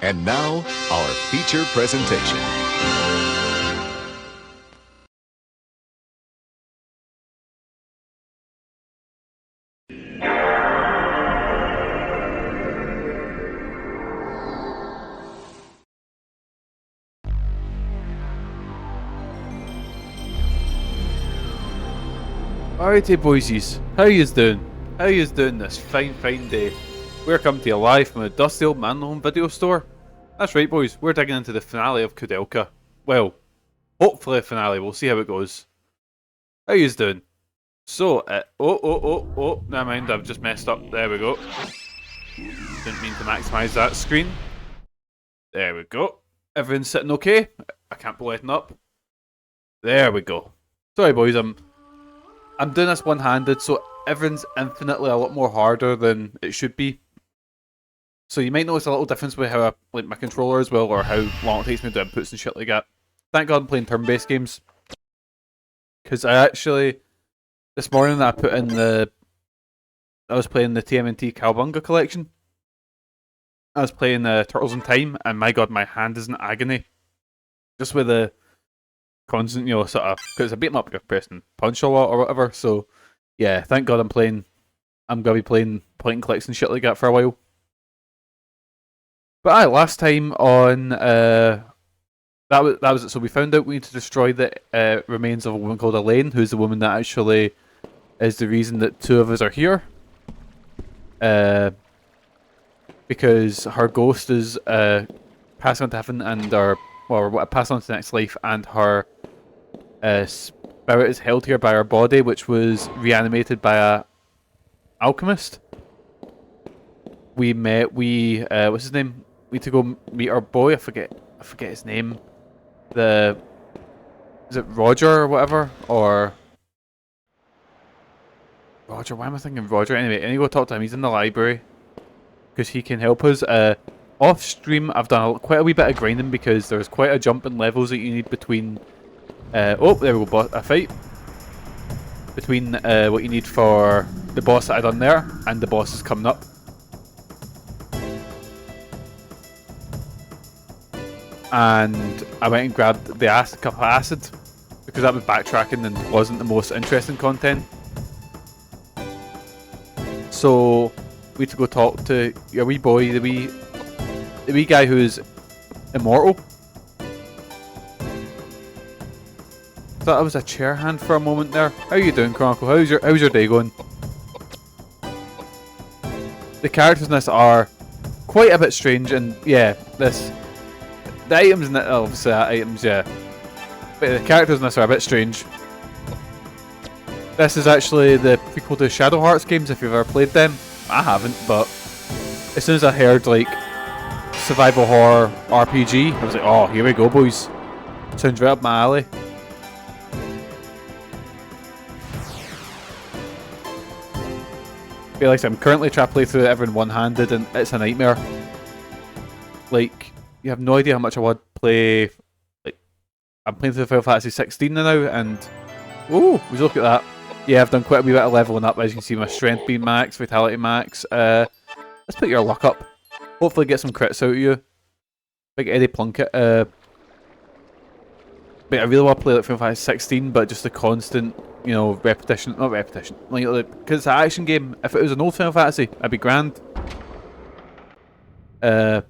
And now, our feature presentation. Alrighty boysies, how yous doing? How yous doing this fine day? We're coming to you live from a dusty old man home video store. That's right boys, we're digging into the finale of Koudelka. Well, hopefully a finale, we'll see how it goes. How yous doing? So, never mind, I've just messed up, there we go. Didn't mean to maximise that screen. There we go. Everyone's sitting okay? I can't be letting up. There we go. Sorry boys, I'm doing this one-handed, so everything's infinitely a lot more harder than it should be. So you might notice a little difference with how I like my controller as well, or how long it takes me to do inputs and shit like that. Thank God I'm playing turn-based games. Because I actually, this morning I was playing the TMNT Cowabunga collection. I was playing Turtles in Time, and my God, my hand is in agony. Just with the constant, you know, sort of, because I beat them up, you're pressing punch a lot or whatever, so yeah, thank God I'm going to be playing point and clicks and shit like that for a while. But aye, last time on, that was it, so we found out we need to destroy the remains of a woman called Elaine, who's the woman that actually is the reason that two of us are here. Because her ghost is passing on to heaven and passed on to the next life, and her spirit is held here by her body, which was reanimated by a alchemist. We met, what's his name? We had to go meet our boy, I forget his name. Is it Roger or whatever? Or Roger, why am I thinking Roger? Anyway, I need to go talk to him, he's in the library. Because he can help us. Off stream, I've done quite a wee bit of grinding because there's quite a jump in levels that you need between. Oh, there we go, a fight. Between what you need for the boss that I done there and the boss is coming up. And I went and grabbed the cup of acid because that was backtracking and wasn't the most interesting content. So we had to go talk to your wee boy, the wee guy who's immortal. Thought I was a chair hand for a moment there. How you doing, Chronicle? How's your day going? The characters in this are quite a bit strange, and yeah, the items in it, obviously items, yeah. But the characters in this are a bit strange. This is actually the prequel to Shadow Hearts games, if you've ever played them. I haven't, but as soon as I heard like survival horror RPG, I was like, oh, here we go, boys. Sounds right up my alley. I feel like I'm currently trying to play through everything one-handed, and it's a nightmare. Like, you have no idea how much I want to play. Like, I'm playing through Final Fantasy 16 now, and ooh, we look at that. Yeah, I've done quite a wee bit of leveling up, as you can see. My strength being max, vitality max. Let's put your luck up. Hopefully get some crits out of you. Big Eddie Plunkett. But I really want to play like Final Fantasy 16, but just the constant, you know, repetition. Not repetition. Like, because it's an action game. If it was an old Final Fantasy, I'd be grand. But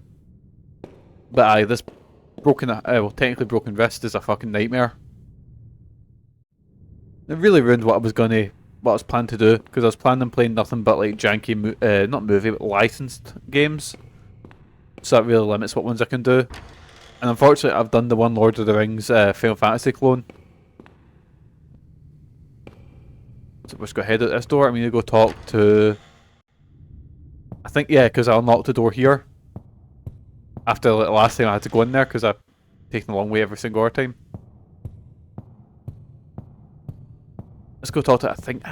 aye, this technically broken wrist is a fucking nightmare. It really ruined what I was planning to do, because I was planning on playing nothing but like janky, not movie, but licensed games. So that really limits what ones I can do. And unfortunately, I've done the one Lord of the Rings Final Fantasy clone. So let's go head out this door. I'm going to go talk to. I think, yeah, because I unlocked the door here. After the last time I had to go in there, because I've taken a long way every single other time. Let's go talk to, I don't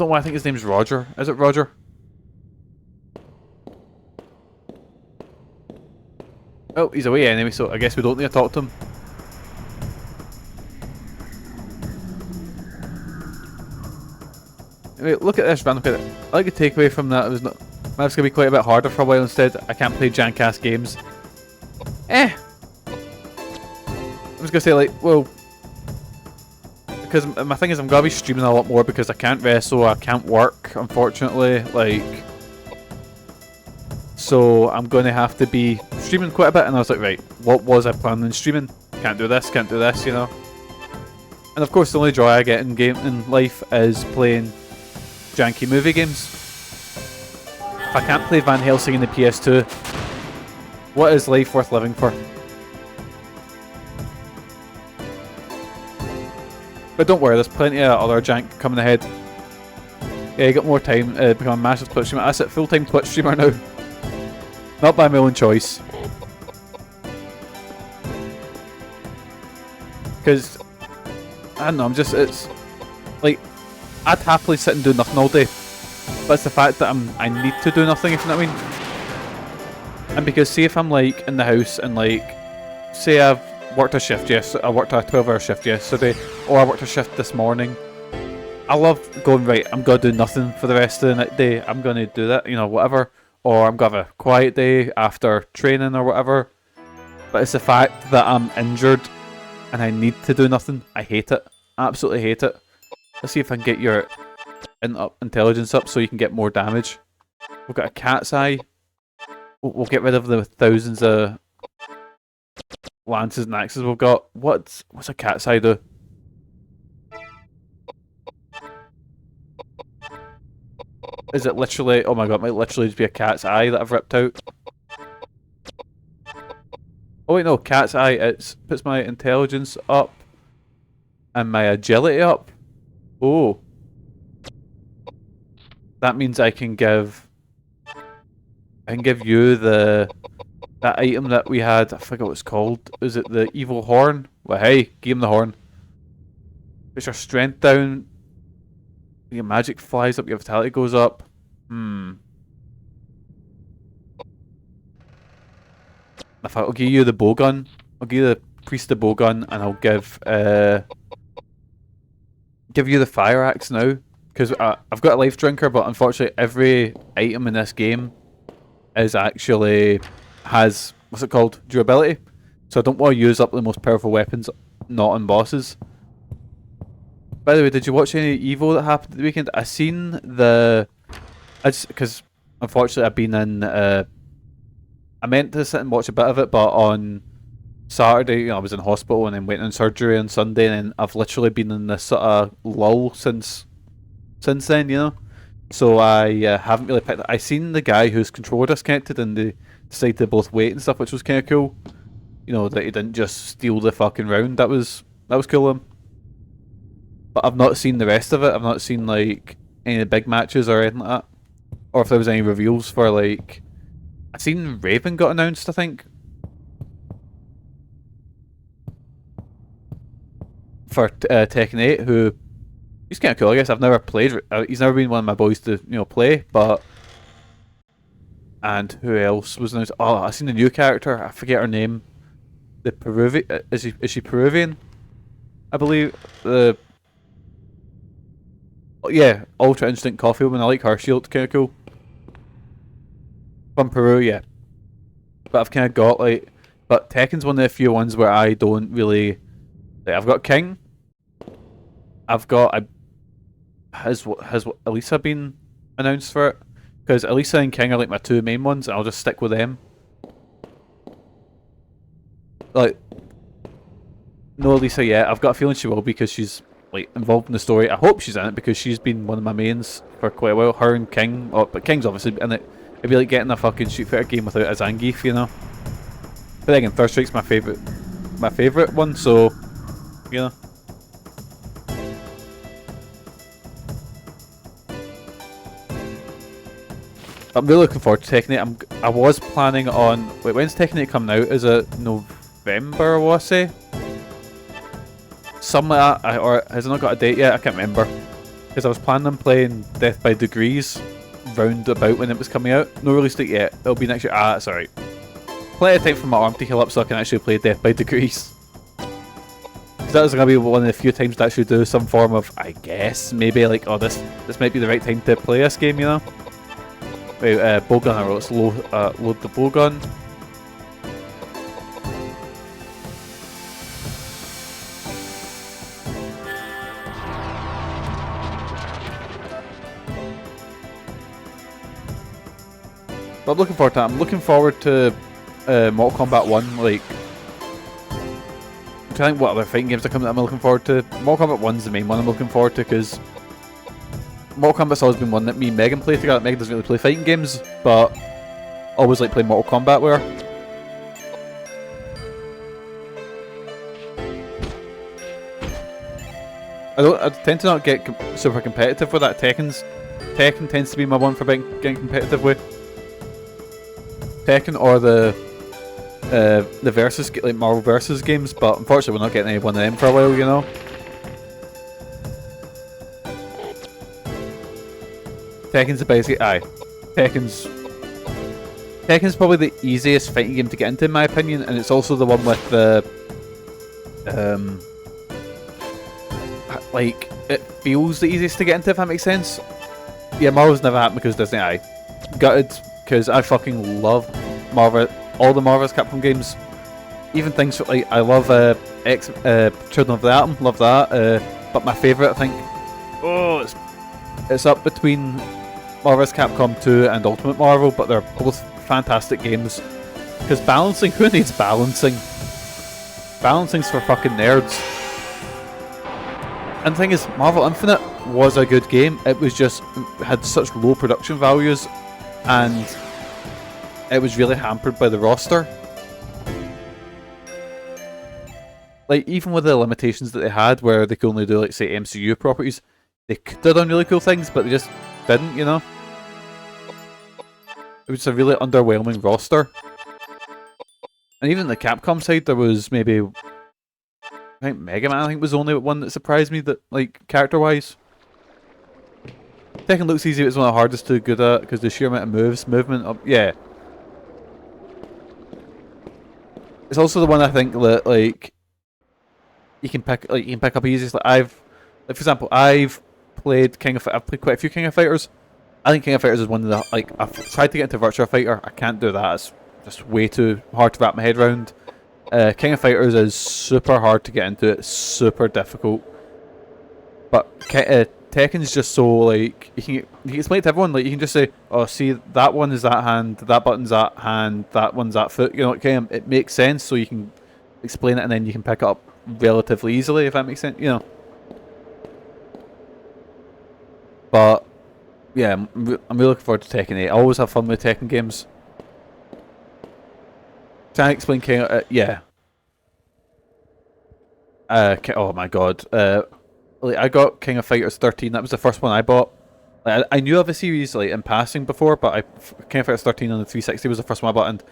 know why I think his name's Roger. Is it Roger? Oh, he's away anyway, so I guess we don't need to talk to him. Anyway, look at this random bit. I like the takeaway from that. It was not. Map's gonna be quite a bit harder for a while instead. I can't play jank-ass games. I was gonna say, like, well, because my thing is I'm gonna be streaming a lot more because I can't wrestle, I can't work, unfortunately, like, so I'm gonna have to be streaming quite a bit, and I was like, right, what was I planning on streaming? Can't do this, you know? And of course the only joy I get in life is playing janky movie games. If I can't play Van Helsing in the PS2, what is life worth living for? But don't worry, there's plenty of other jank coming ahead. Yeah, you got more time to become a massive Twitch streamer. That's it, full-time Twitch streamer now. Not by my own choice. Because, I don't know, it's like, I'd happily sit and do nothing all day. But it's the fact that I need to do nothing, if you know what I mean. And because, say if I'm like in the house and like, say I've worked a shift I worked a 12-hour shift yesterday, or I worked a shift this morning. I love going, right, I'm gonna do nothing for the rest of the day. I'm gonna do that, you know, whatever. Or I'm gonna have a quiet day after training or whatever. But it's the fact that I'm injured and I need to do nothing. I hate it. Absolutely hate it. Let's see if I can get your intelligence up so you can get more damage. We've got a cat's eye. We'll get rid of the thousands of lances and axes we've got. What's a cat's eye do? Is it literally... Oh my god, it might literally just be a cat's eye that I've ripped out. Oh wait, no, cat's eye, it puts my intelligence up and my agility up. Oh. That means I can give you that item that we had. I forget what it's called. Is it the evil horn? Well, hey, give him the horn. Puts your strength down. Your magic flies up, your vitality goes up. If I'll give you the bow gun, I'll give you the priest the bow gun, and I'll give you the fire axe now, because I've got a life drinker, but unfortunately every item in this game is actually has, what's it called, durability. So I don't want to use up the most powerful weapons not on bosses. By the way, did you watch any Evo that happened at the weekend? I seen because unfortunately I've been in, I meant to sit and watch a bit of it, but on Saturday, you know, I was in hospital and then went in surgery on Sunday, and then I've literally been in this sort of lull since then, you know? So I haven't really picked it. I seen the guy whose controller disconnected and they decided to both wait and stuff, which was kind of cool. You know, that he didn't just steal the fucking round. That was cool of him. But I've not seen the rest of it. I've not seen, like, any big matches or anything like that. Or if there was any reveals for, like... I seen Raven got announced, I think. For Tekken 8, who... He's kind of cool, I guess. I've never played... he's never been one of my boys to, you know, play, but... And who else was announced? Oh, I seen a new character. I forget her name. The Peruvian... Is she Peruvian? I believe. The... Yeah, Ultra Instant Coffee Woman. I like her. She looked kind of cool. From Peru, yeah. But I've kind of got, like... But Tekken's one of the few ones where I don't really... Like, I've got King. I've got... Has Elisa been announced for it? Because Elisa and King are like my two main ones, and I'll just stick with them. Like... No Elisa yet. I've got a feeling she will because she's... like involved in the story. I hope she's in it because she's been one of my mains for quite a while. Her and King, but King's obviously in it. It'd be like getting a fucking Street Fighter game without a Zangief, you know. But again, Third Strike's my favorite one. So, you know. I'm really looking forward to Tekken 8. I was planning on... Wait, when's Tekken 8 coming out? Is it November, I want to say? Something like that, or has it not got a date yet? I can't remember. Because I was planning on playing Death by Degrees round about when it was coming out. No release date yet. It'll be next year. Ah, that's alright. Plenty of time for my arm to heal up so I can actually play Death by Degrees. Because that was going to be one of the few times to actually do some form of, I guess, maybe like, oh, this might be the right time to play this game, you know? Wait, bowgun arrow. Let's load the bowgun. But I'm looking forward to that. I'm looking forward to Mortal Kombat 1. Like, I'm trying to think what other fighting games are coming that I'm looking forward to. Mortal Kombat 1's the main one I'm looking forward to, because Mortal Kombat's always been one that me and Megan play together. Megan doesn't really play fighting games, but always like playing Mortal Kombat with her. I tend to not get super competitive with that. Tekken tends to be my one for getting competitive with. Tekken or the versus, like Marvel versus games, but unfortunately we're not getting any one of them for a while, you know. Tekken's the basic. Tekken's probably the easiest fighting game to get into, in my opinion, and it's also the one with the like, it feels the easiest to get into, if that makes sense. Yeah, Marvel's never happened because Disney. Gutted, because I fucking love Marvel, all the Marvel's Capcom games. Even things like, I love Children of the Atom, love that. But my favourite, I think, it's up between Marvel's Capcom 2 and Ultimate Marvel, but they're both fantastic games. Because balancing, who needs balancing? Balancing's for fucking nerds. And the thing is, Marvel Infinite was a good game. It was just, it had such low production values, and it was really hampered by the roster. Like, even with the limitations that they had, where they could only do, like, say, MCU properties, they could have done really cool things, but they just didn't, you know? It was a really underwhelming roster. And even the Capcom side, there was maybe, I think Mega Man, I think, was the only one that surprised me, that, like, character-wise. Tekken looks easy, but it's one of the hardest to good at, because the sheer amount of movement up, yeah. It's also the one, I think, that, like, you can pick up easiest. Like, for example, I've played I've played quite a few King of Fighters. I think King of Fighters is one of the, like, I've tried to get into Virtua Fighter. I can't do that. It's just way too hard to wrap my head around. King of Fighters is super hard to get into. It's super difficult. But Tekken's just so, like, you can explain it to everyone. Like, you can just say, oh, see, that one is that hand, that button's that hand, that one's that foot. You know, it makes sense, so you can explain it, and then you can pick it up relatively easily, if that makes sense, you know. But yeah, I'm really looking forward to Tekken 8. I always have fun with Tekken games. Can I explain King? Yeah. Oh my god. Like, I got King of Fighters 13. That was the first one I bought. Like, I knew of a series, like, in passing before, but King of Fighters 13 on the 360 was the first one I bought, and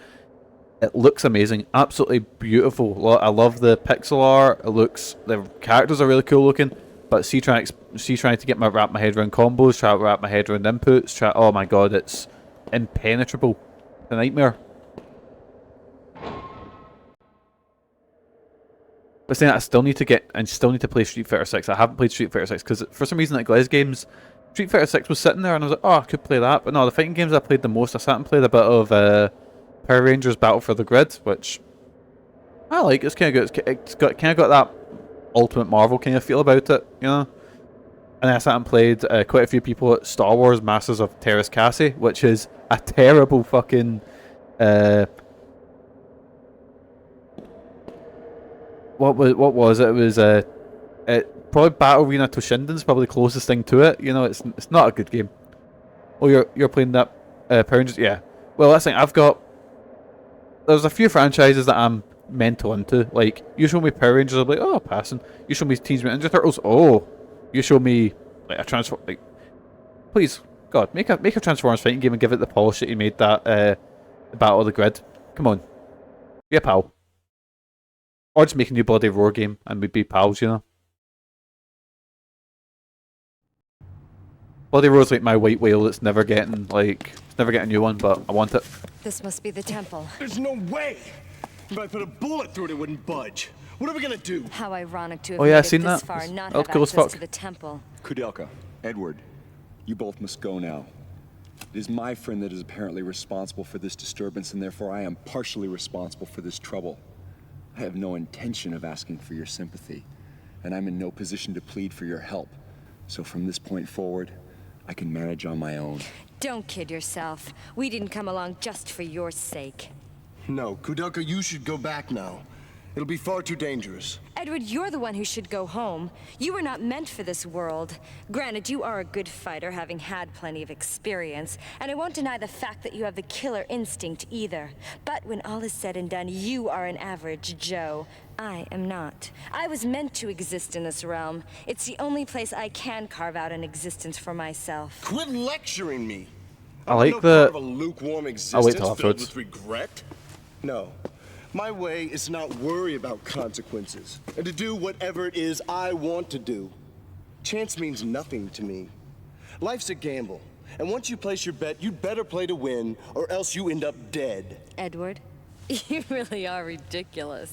it looks amazing, absolutely beautiful. I love the pixel art. The characters are really cool looking. But trying to wrap my head around combos, try to wrap my head around inputs. Oh my god, it's impenetrable. It's a nightmare. But saying that, I still need to play Street Fighter 6. I haven't played Street Fighter 6 because for some reason at Glaze Games, Street Fighter 6 was sitting there, and I was like, oh, I could play that. But no, the fighting games I played the most, I sat and played a bit of Power Rangers Battle for the Grid, which I like. It's kind of good. It's got kind of got that Ultimate Marvel kind of feel about it, you know. And then I sat and played quite a few people at Star Wars Masters of Terras Cassie, which is a terrible fucking what was it? It was probably Battle Arena Toshinden's probably the closest thing to it. You know, it's not a good game. Oh, you're playing that Power Rangers? Yeah. Well, that's the thing. There's a few franchises that I'm mental into. Like, you show me Power Rangers, I'm like, oh, passing. You show me Teenage Mutant Ninja Turtles, oh. You show me like a Transform, like, please, God, make a Transformers fighting game and give it the polish that you made that Battle of the Grid. Come on, be a pal. Or just make a new Bloody Roar game and we'd be pals, you know. Bloody Roar's like my white whale that's never getting a new one, but I want it. This must be the temple. There's no way! If I put a bullet through it, it wouldn't budge. What are we gonna do? How ironic to have Oh yeah, made I've seen it this that. far and not That have was cool as access fuck. to the temple. Koudelka, Edward, you both must go now. It is my friend that is apparently responsible for this disturbance, and therefore I am partially responsible for this trouble. I have no intention of asking for your sympathy, and I'm in no position to plead for your help. So from this point forward, I can manage on my own. Don't kid yourself. We didn't come along just for your sake. No, Koudelka, you should go back now. It'll be far too dangerous. Edward, you're the one who should go home. You were not meant for this world. Granted, you are a good fighter, having had plenty of experience, and I won't deny the fact that you have the killer instinct either. But when all is said and done, you are an average Joe. I am not. I was meant to exist in this realm. It's the only place I can carve out an existence for myself. Quit lecturing me. I like I'm no the- part of a lukewarm I'll existence wait till filled afterwards. with regret. No. My way is to not worry about consequences, and to do whatever it is I want to do. Chance means nothing to me. Life's a gamble, and once you place your bet, you'd better play to win, or else you end up dead. Edward, you really are ridiculous.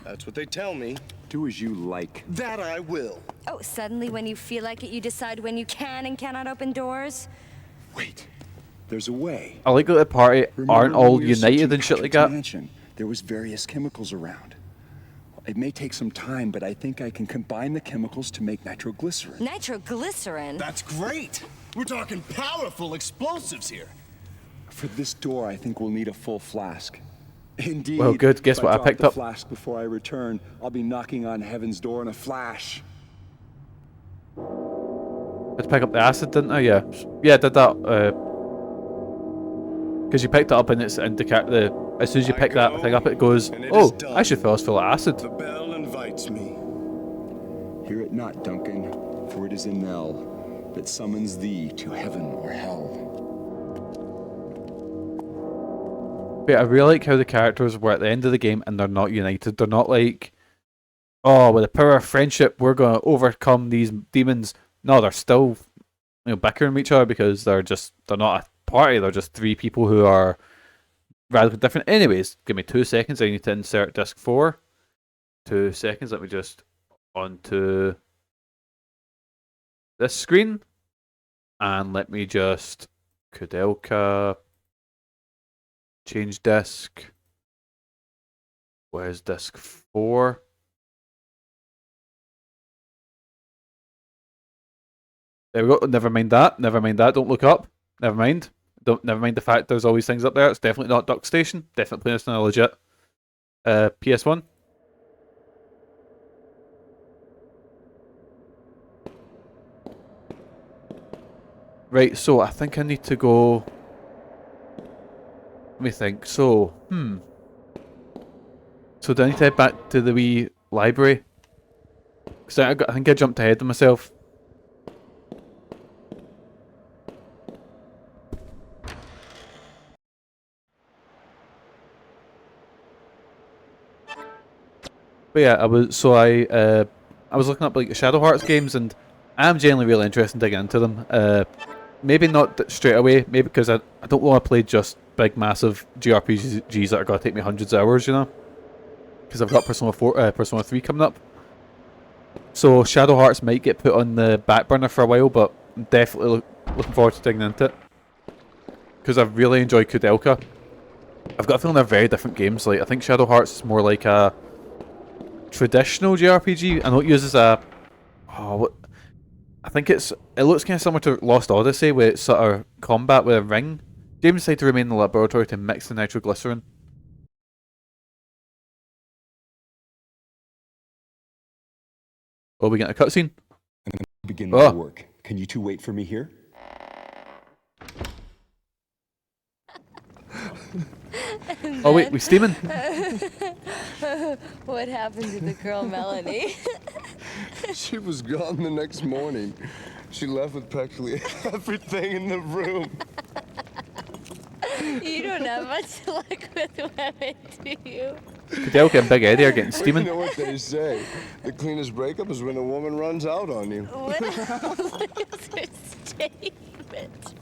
That's what they tell me. Do as you like. That I will. Oh, suddenly when you feel like it, you decide when you can and cannot open doors? Wait, there's a way. I like that the party Remember aren't when all we were united searching and shit like Patrick's that. mansion? There was various chemicals around. It may take some time, but I think I can combine the chemicals to make nitroglycerin. Nitroglycerin? That's great. We're talking powerful explosives here. For this door, I think we'll need a full flask. Indeed. Well, good. Guess if what I drop picked the up? flask before I return, I'll be knocking on heaven's door in a flash. Let's pick up the acid, didn't I? Yeah. Yeah, I did that. Because you picked it up and it's indicated as soon as you pick that thing up, it goes, and it oh, is done. I should fill us full of acid. The bell invites me. Hear it not, Duncan, for it is a knell that summons thee to heaven or hell. But I really like how the characters were at the end of the game and they're not united. They're not like, oh, with the power of friendship, we're going to overcome these demons. No, they're still, bickering with each other because they're not a party. They're just three people who are radically different. Anyways, give me 2 seconds. I need to insert disc 4. 2 seconds. Let me just onto this screen. And let me just Koudelka. Change disc. Where's disc 4? There we go. Never mind that. Never mind that. Don't look up. Never mind. Never mind the fact there's always things up there. It's definitely not Duck Station. Definitely playing this on a legit PS1. Right, so I think I need to go. Let me think. So, So do I need to head back to the wee library? Because I think I jumped ahead of myself. But yeah, I was looking up like Shadow Hearts games, and I'm generally really interested in digging into them. Maybe not straight away, maybe because I don't want to play just big, massive JRPGs that are going to take me hundreds of hours, because I've got Persona 3 coming up. So Shadow Hearts might get put on the back burner for a while, but I'm definitely looking forward to digging into it. Because I've really enjoyed Koudelka. I've got a feeling they're very different games. Like, I think Shadow Hearts is more like a traditional JRPG. I know it uses I think it looks kind of similar to Lost Odyssey, where it's sort of combat with a ring. James decided to remain in the laboratory to mix the nitroglycerin. Oh, we get a cutscene? Begin my work. Can you two wait for me here? Oh wait, we steaming? What happened to the girl Melanie? She was gone the next morning. She left with practically everything in the room. You don't have much luck with women, do you? Koudelka and Big Eddie are getting You steaming. know what they say? The cleanest breakup is when a woman runs out on you. What else is her statement?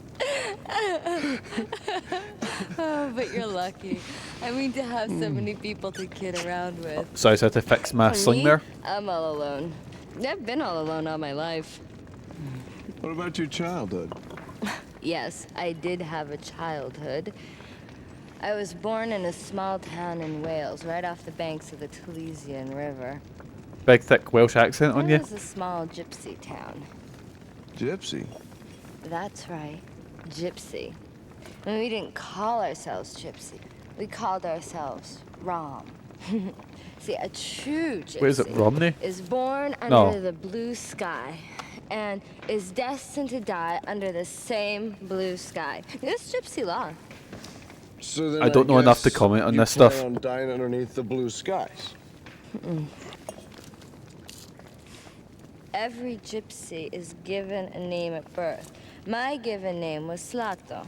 Oh, but you're lucky. I mean, to have so many people to kid around with. So I just had to fix my sling Me? there. I'm all alone. I've been all alone all my life. What about your childhood? Yes, I did have a childhood. I was born in a small town in Wales, right off the banks of the Talesian River. Big thick Welsh accent on It you. was a small gypsy town. Gypsy? That's right, gypsy. And we didn't call ourselves gypsy. We called ourselves Rom. See, a true gypsy Wait, is it Romney? is born No. under the blue sky and is destined to die under the same blue sky. It's gypsy law. So then I don't know enough to guess comment on you this plan stuff. on dying underneath the blue skies. Every gypsy is given a name at birth. My given name was Slato.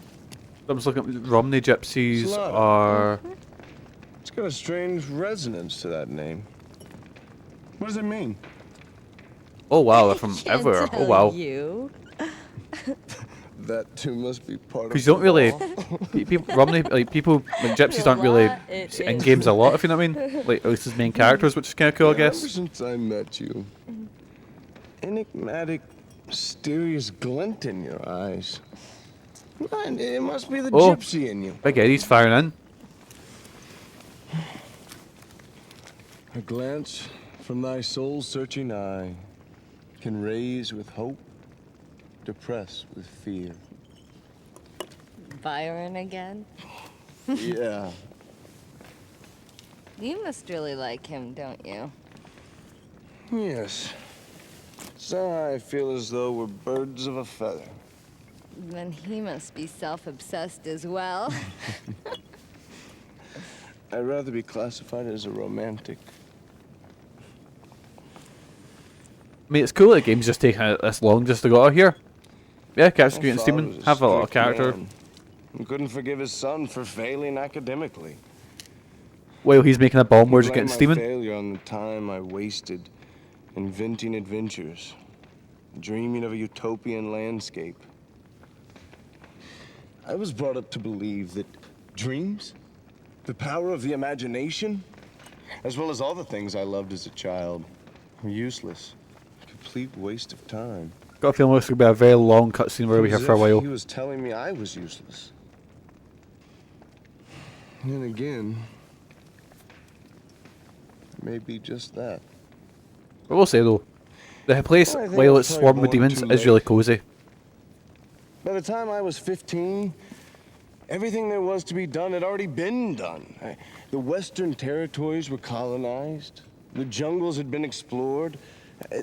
I was looking at Romney gypsies Slaughter. are. It's got a strange resonance to that name. What does it mean? Oh wow, they're from Can't everywhere. Oh tell wow. You. That too must be part of. Because you don't the really. law. People, Romney, like people, like gypsies aren't really in games a lot, if you know what I mean. Like at least as main characters, which is kind of cool, I Ever guess. since I met you, enigmatic, mysterious glint in your eyes. Man, it must be the Oh. gypsy in you. Big Eddie's firing in. A glance from thy soul-searching eye can raise with hope, depress with fear. Byron again? Yeah. You must really like him, don't you? Yes. Somehow I feel as though we're birds of a feather. Then he must be self-obsessed as well. I'd rather be classified as a romantic. I mean, it's cool that the game's just taking this long just to go out here. Yeah, catch My Screen and father Steaming, was have a lot of strict character. man. He couldn't forgive his son for failing academically. While he's making a bomb, we're just Blame getting my steaming. failure on the time I wasted inventing adventures, dreaming of a utopian landscape. I was brought up to believe that dreams, the power of the imagination, as well as all the things I loved as a child, were useless. Complete waste of time. Got a feeling this could be a very long cutscene where we It here was for a as if while. He was telling me I was useless. And then again, maybe just that. I will say though, the place, Well, I think while I it's was swarming with probably born demons, too is really late. cozy. By the time I was 15, everything there was to be done had already been done. The Western territories were colonized. The jungles had been explored.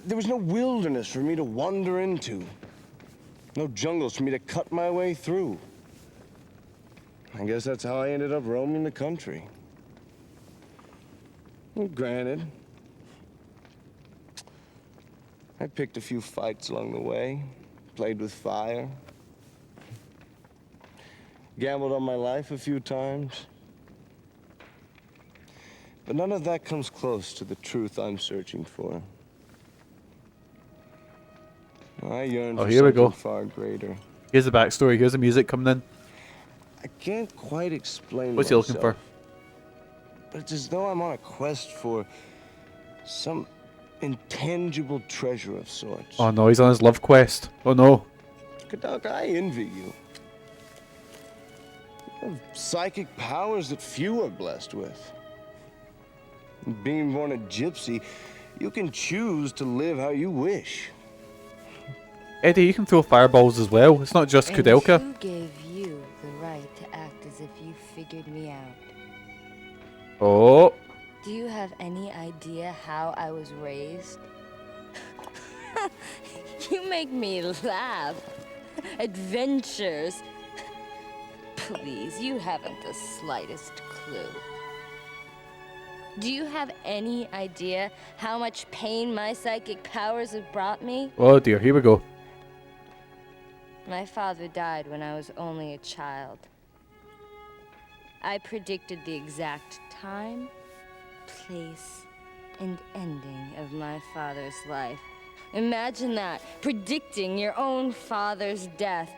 There was no wilderness for me to wander into. No jungles for me to cut my way through. I guess that's how I ended up roaming the country. Well, granted, I picked a few fights along the way, played with fire, gambled on my life a few times. But none of that comes close to the truth I'm searching for. I yearn Oh, for here we something go. far greater. Here's the backstory, here's the music coming in. I can't quite explain What's he looking myself, for? but it's as though I'm on a quest for some intangible treasure of sorts. Oh no, he's on his love quest. Oh no. Koudelka, I envy you. You have psychic powers that few are blessed with. Being born a gypsy, you can choose to live how you wish. Eddie, you can throw fireballs as well. It's not just And Koudelka. who gave you the right to act as if you figured me out? Oh, Do you have any idea how I was raised? You make me laugh. Adventures. Please, you haven't the slightest clue. Do you have any idea how much pain my psychic powers have brought me? oh dear, here we go. My father died when I was only a child. I predicted the exact time, place, and ending of my father's life. Imagine that, predicting your own father's death.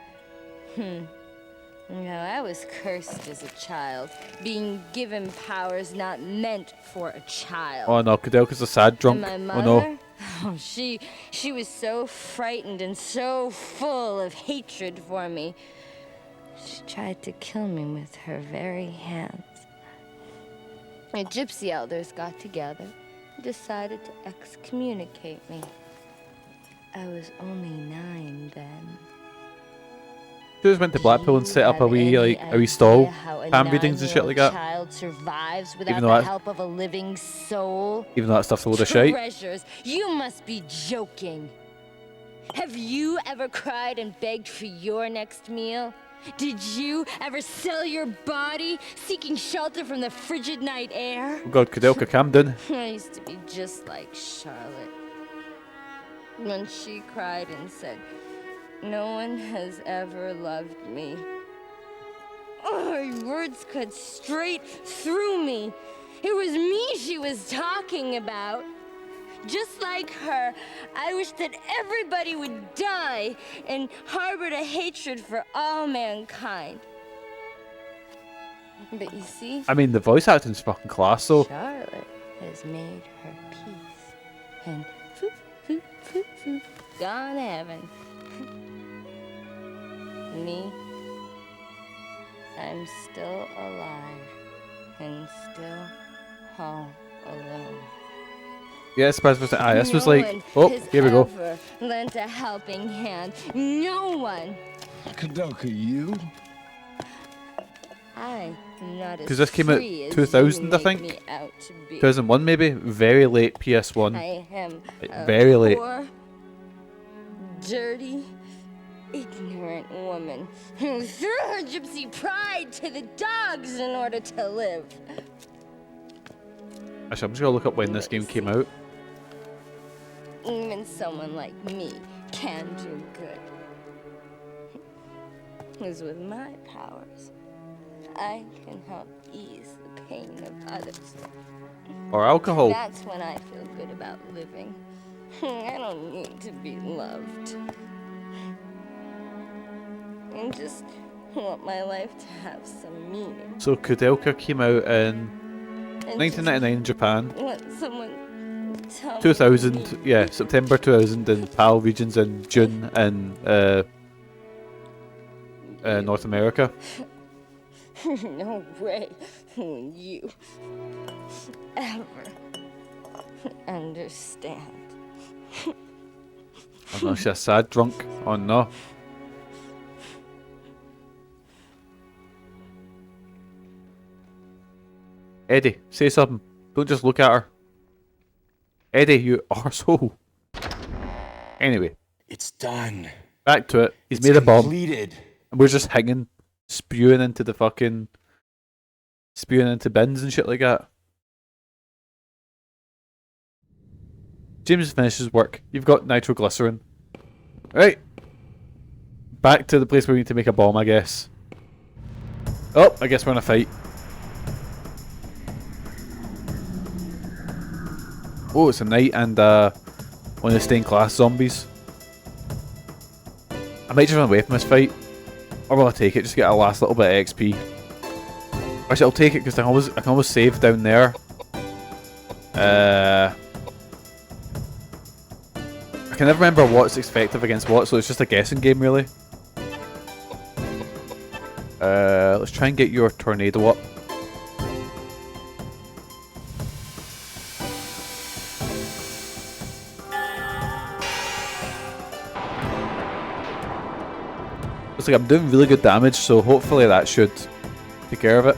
No, I was cursed as a child, being given powers not meant for a child. Oh no, Koudelka's a sad drunk. And my Oh mother? no. Oh, she was so frightened and so full of hatred for me. She tried to kill me with her very hands. The gypsy elders got together and decided to excommunicate me. I was only 9 then. She just went to Blackpool and set up a wee stall, palm readings and shit like that. Child survives without Even though the that- help of a living soul. Even though that stuff's a load of shite. Treasures, you must be joking. Have you ever cried and begged for your next meal? Did you ever sell your body, seeking shelter from the frigid night air? Oh god, Koudelka, calm down. I used to be just like Charlotte. When she cried and said, "No one has ever loved me." Oh, her words cut straight through me. It was me she was talking about. Just like her, I wish that everybody would die and harbored a hatred for all mankind. But you see, I mean, the voice acting's fucking class, though. Charlotte has made her peace and foop, foop, foop, foop, gone to heaven. Me, I'm still alive and still all alone. Yeah, this was No like, one oh, has here we go. ever lent a helping hand. No one. Koudelka, you? I am not as 'Cause this came out free as 2000, I you think. make me out to be. 2001 maybe? Very late PS1. I am a Very late. poor, dirty, ignorant woman who threw her gypsy pride to the dogs in order to live. Actually, I'm just gonna look up when this game came out. Even someone like me can do good. Because with my powers, I can help ease the pain of others. Or alcohol. That's when I feel good about living. I don't need to be loved. I just want my life to have some meaning. So Koudelka came out in And 1999 in Japan. just want someone to tell me 2000, yeah, September 2000 in PAL regions, in June in North America. No way will you ever understand. Oh no, she's a sad drunk. Oh no. Eddie, say something. Don't just look at her. Eddie, you arsehole. Anyway, It's done. back to it. He's It's made a bomb. completed. And we're just hanging, spewing into the fucking... spewing into bins and shit like that. James finishes work. You've got nitroglycerin. Right. Back to the place where we need to make a bomb, I guess. Oh, I guess we're in a fight. Oh, it's a knight and one of the stained glass zombies. I might just run away from this fight. Or will I take it, just get a last little bit of XP. Actually, I'll take it because I can always save down there. I can never remember what's effective against what, so it's just a guessing game, really. Let's try and get your tornado up. Looks like I'm doing really good damage, so hopefully that should take care of it.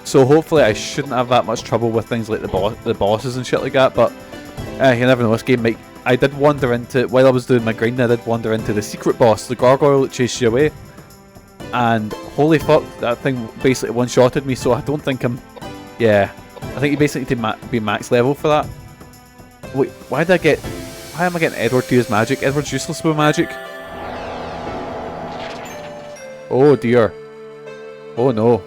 So hopefully I shouldn't have that much trouble with things like the bosses and shit like that, but you never know, this game might... I did wander into... While I was doing my grind, I did wander into the secret boss, the gargoyle that chased you away. And holy fuck, that thing basically one-shotted me, so I don't think I'm... Yeah, I think you basically need to be max level for that. Wait, why am I getting Edward to use magic? Edward's useless with magic. Oh dear. Oh no.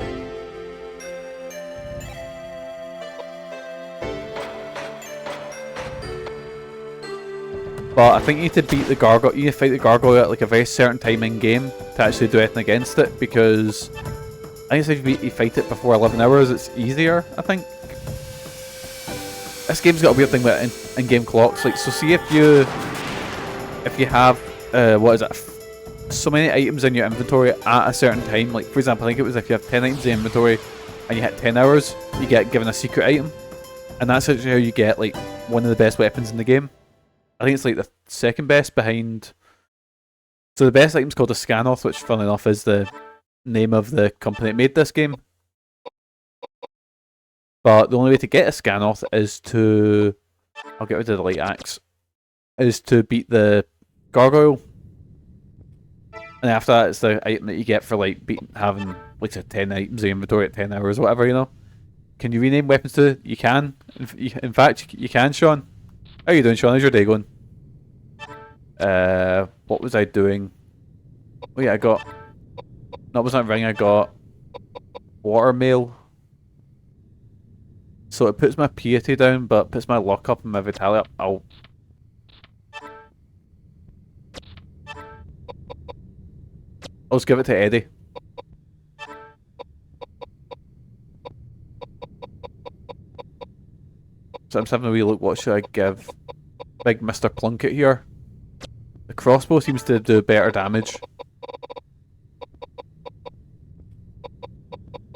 But I think you need to beat the gargoyle. You need to fight the gargoyle at like a very certain time in game to actually do anything against it, because I think if you fight it before 11 hours, it's easier, I think. This game's got a weird thing with in-game clocks. Like, so see if you if you have, what is it, so many items in your inventory at a certain time, like for example, I think it was if you have 10 items in your inventory and you hit 10 hours, you get given a secret item. And that's actually how you get like one of the best weapons in the game. I think it's like the second best behind... So the best item's called a Scanoth, which funnily enough is the name of the company that made this game. But the only way to get a Scanoth is to... I'll get rid of the light axe. Is to beat the gargoyle. And after that, it's the item that you get for like having like 10 items in inventory at 10 hours or whatever, you know. Can you rename weapons to? You can. In fact, you can, Sean. How are you doing, Sean? How's your day going? What was I doing? Oh yeah, I got... No, it wasn't a ring, I got... Watermail. So it puts my piety down, but puts my luck up and my vitality up. I'll just give it to Eddie. So I'm just having a wee look, what should I give Big Mr. Plunkett here? The crossbow seems to do better damage.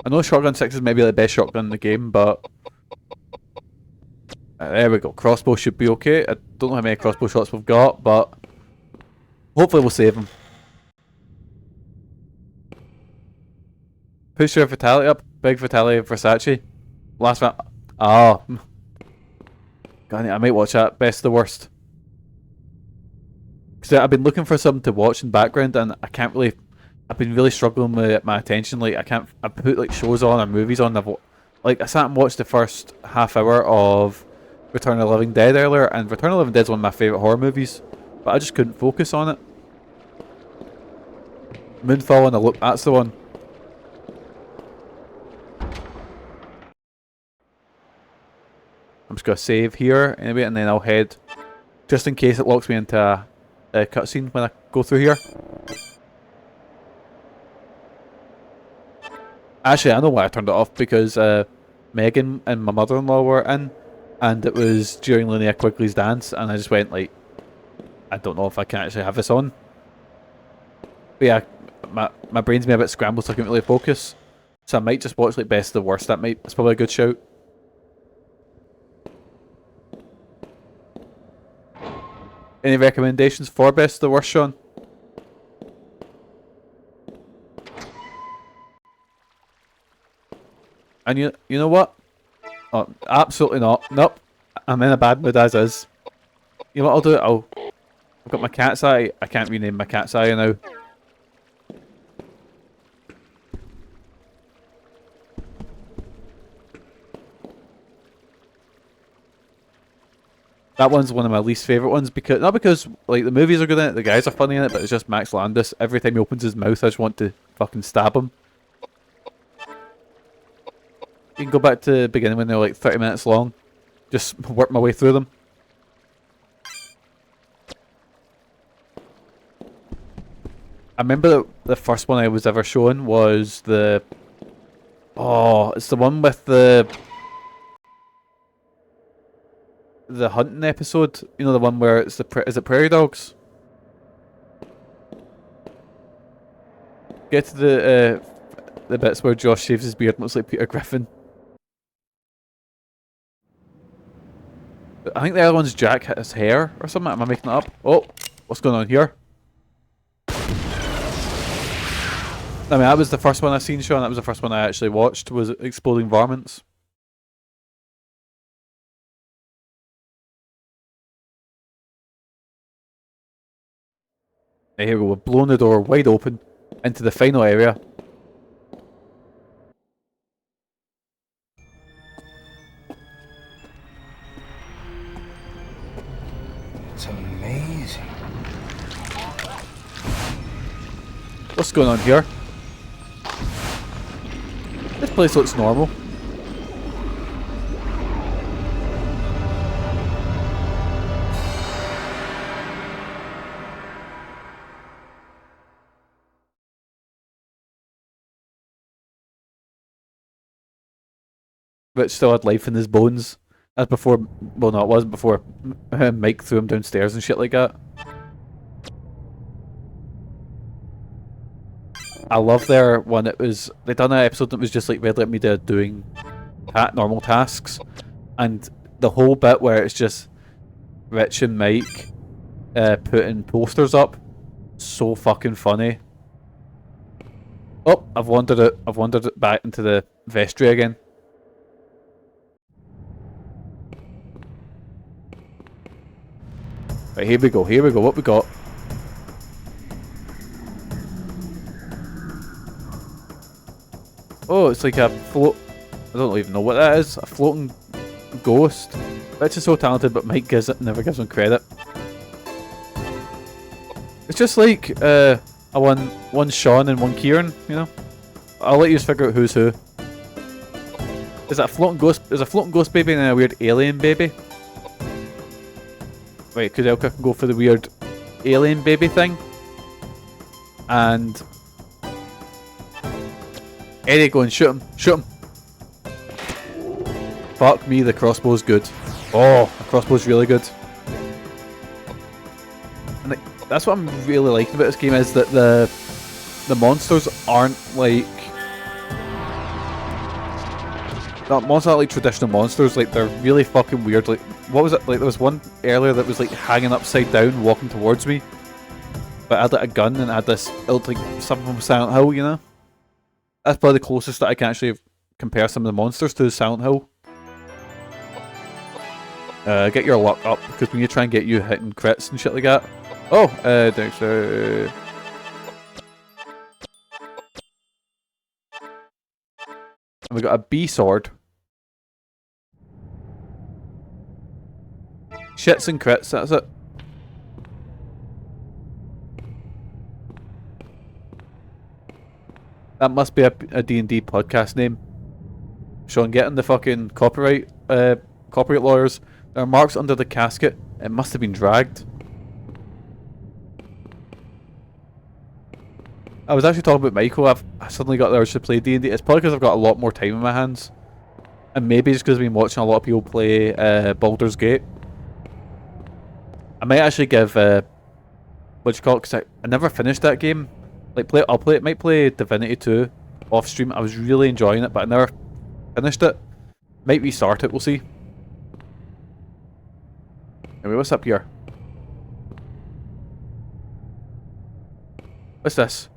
I know Shotgun 6 is maybe the best shotgun in the game, but... there we go, crossbow should be okay. I don't know how many crossbow shots we've got, but... hopefully we'll save him. Push your vitality up, big vitality Versace. Last one. Oh. God, I might watch that. Best of the worst. Because I've been looking for something to watch in the background, and I can't really. I've been really struggling with my attention. Like I can't. I put like shows on or movies on. Like I sat and watched the first half hour of Return of the Living Dead earlier, and Return of the Living Dead is one of my favourite horror movies, but I just couldn't focus on it. Moonfall and the Loop. That's the one. I'm just going to save here anyway, and then I'll head, just in case it locks me into a cutscene when I go through here. Actually, I know why I turned it off, because Megan and my mother-in-law were in, and it was during Linnea Quigley's dance, and I just went like, I don't know if I can actually have this on. But yeah, my brain's been a bit scrambled, so I can't really focus. So I might just watch like Best of the Worst. That's probably a good shout. Any recommendations for Best of the Worst, Sean? And you know what? Oh, absolutely not. Nope. I'm in a bad mood as is. You know what I'll do? I've got my cat's eye. I can't rename my cat's eye now. That one's one of my least favourite ones, because not because like the movies are good in it, the guys are funny in it, but it's just Max Landis. Every time he opens his mouth, I just want to fucking stab him. You can go back to the beginning when they're like 30 minutes long. Just work my way through them. I remember the first one I was ever shown was the... Oh, it's the one with the hunting episode. You know, the one where it's is it Prairie Dogs? Get to the bits where Josh shaves his beard, looks like Peter Griffin. I think the other one's Jack hit his hair or something. Am I making it up? Oh, what's going on here? I mean, that was the first one I seen, Sean. That was the first one I actually watched, was Exploding Varmints. Hey, here we go. We've blown the door wide open into the final area. It's amazing. What's going on here? This place looks normal. But still had life in his bones. As before, well no, it wasn't before Mike threw him downstairs and shit like that. I love their one. It was they done an episode that was just like Red Let Me doing normal tasks, and the whole bit where it's just Rich and Mike putting posters up, so fucking funny. Oh, I've wandered it back into the vestry again. Right, here we go, what we got? Oh, it's like a float. I don't even know what that is. A floating ghost. Rich is so talented, but Mike never gives him credit. It's just like one Sean and one Kieran, you know. I'll let you figure out who's who. Is that a floating ghost? Is a floating ghost baby and a weird alien baby? Right, Koudelka can go for the weird alien baby thing, and Eddie go and shoot him. Fuck me, the crossbow's good. Oh, the crossbow's really good. And that's what I'm really liking about this game, is that the monsters aren't like... monsters aren't like traditional monsters, like they're really fucking weird. Like, what was it? Like there was one earlier that was like hanging upside down, walking towards me. But I had like a gun and I had this, like something from Silent Hill, you know? That's probably the closest that I can actually compare some of the monsters to Silent Hill. Get your luck up, because when you try and get you hitting crits and shit like that. Oh, Dexter. And we got a B sword. Shits and crits, that's it. That must be a D&D podcast name. Sean, getting the fucking copyright lawyers. There are marks under the casket. It must have been dragged. I was actually talking about Michael. I suddenly got the urge to play D&D. It's probably because I've got a lot more time in my hands. And maybe it's because I've been watching a lot of people play Baldur's Gate. I might actually give... what you call it? Because I never finished that game. Like might play Divinity 2 off stream. I was really enjoying it, but I never finished it. Might restart it, we'll see. Anyway, what's up here? What's this?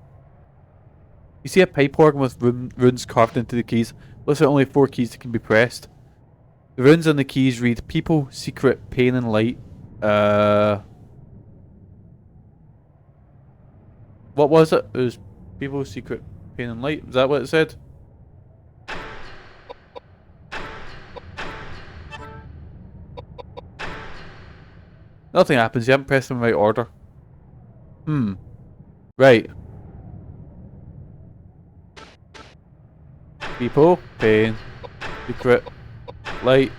You see a pipe organ with runes carved into the keys. Looks like only 4 keys that can be pressed. The runes on the keys read people, secret, pain and light. What was it? It was people, secret, pain and light. Was that what it said? Nothing happens. You haven't pressed them in the right order. Right. People, pain, secret, light.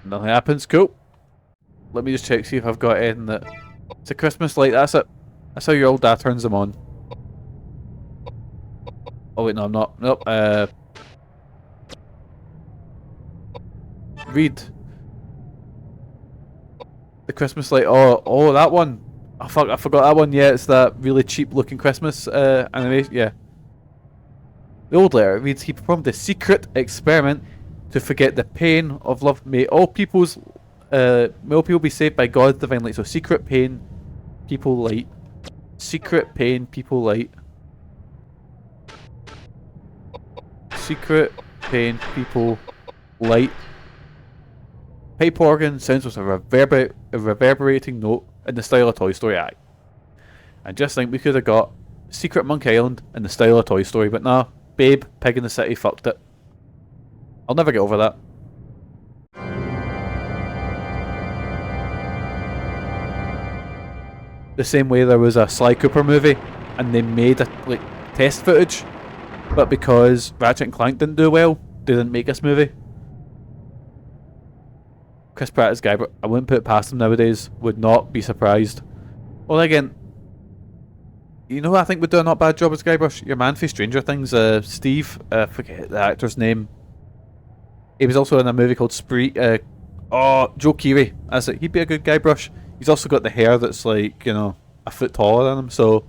Nothing happens. Cool. Let me just check, see if I've got anything that... It's a Christmas light, that's it. That's how your old dad turns them on. Oh wait, no, I'm not. Nope. Read. The Christmas light. Oh, that one. Oh fuck, I forgot that one. Yeah, it's that really cheap looking Christmas animation. Yeah. The old letter reads, he performed a secret experiment to forget the pain of love. May all people be saved by God's divine light. So secret pain, people light. Secret pain, people light. Secret pain, people light. Pipe organ sounds with a reverberating note in the style of Toy Story. Aye. And just think we could have got Secret Monkey Island in the style of Toy Story, but nah, Babe, Pig in the City fucked it. I'll never get over that. The same way there was a Sly Cooper movie and they made a test footage, but because Ratchet and Clank didn't do well, they didn't make this movie. Chris Pratt is Guybrush. I wouldn't put it past him nowadays. Would not be surprised. Well, again, you know who I think would do a not bad job as Guybrush? Your man for Stranger Things, Steve. Forget the actor's name. He was also in a movie called Spree. Joe Keery. That's it. He'd be a good guy brush. He's also got the hair that's like, you know, a foot taller than him. So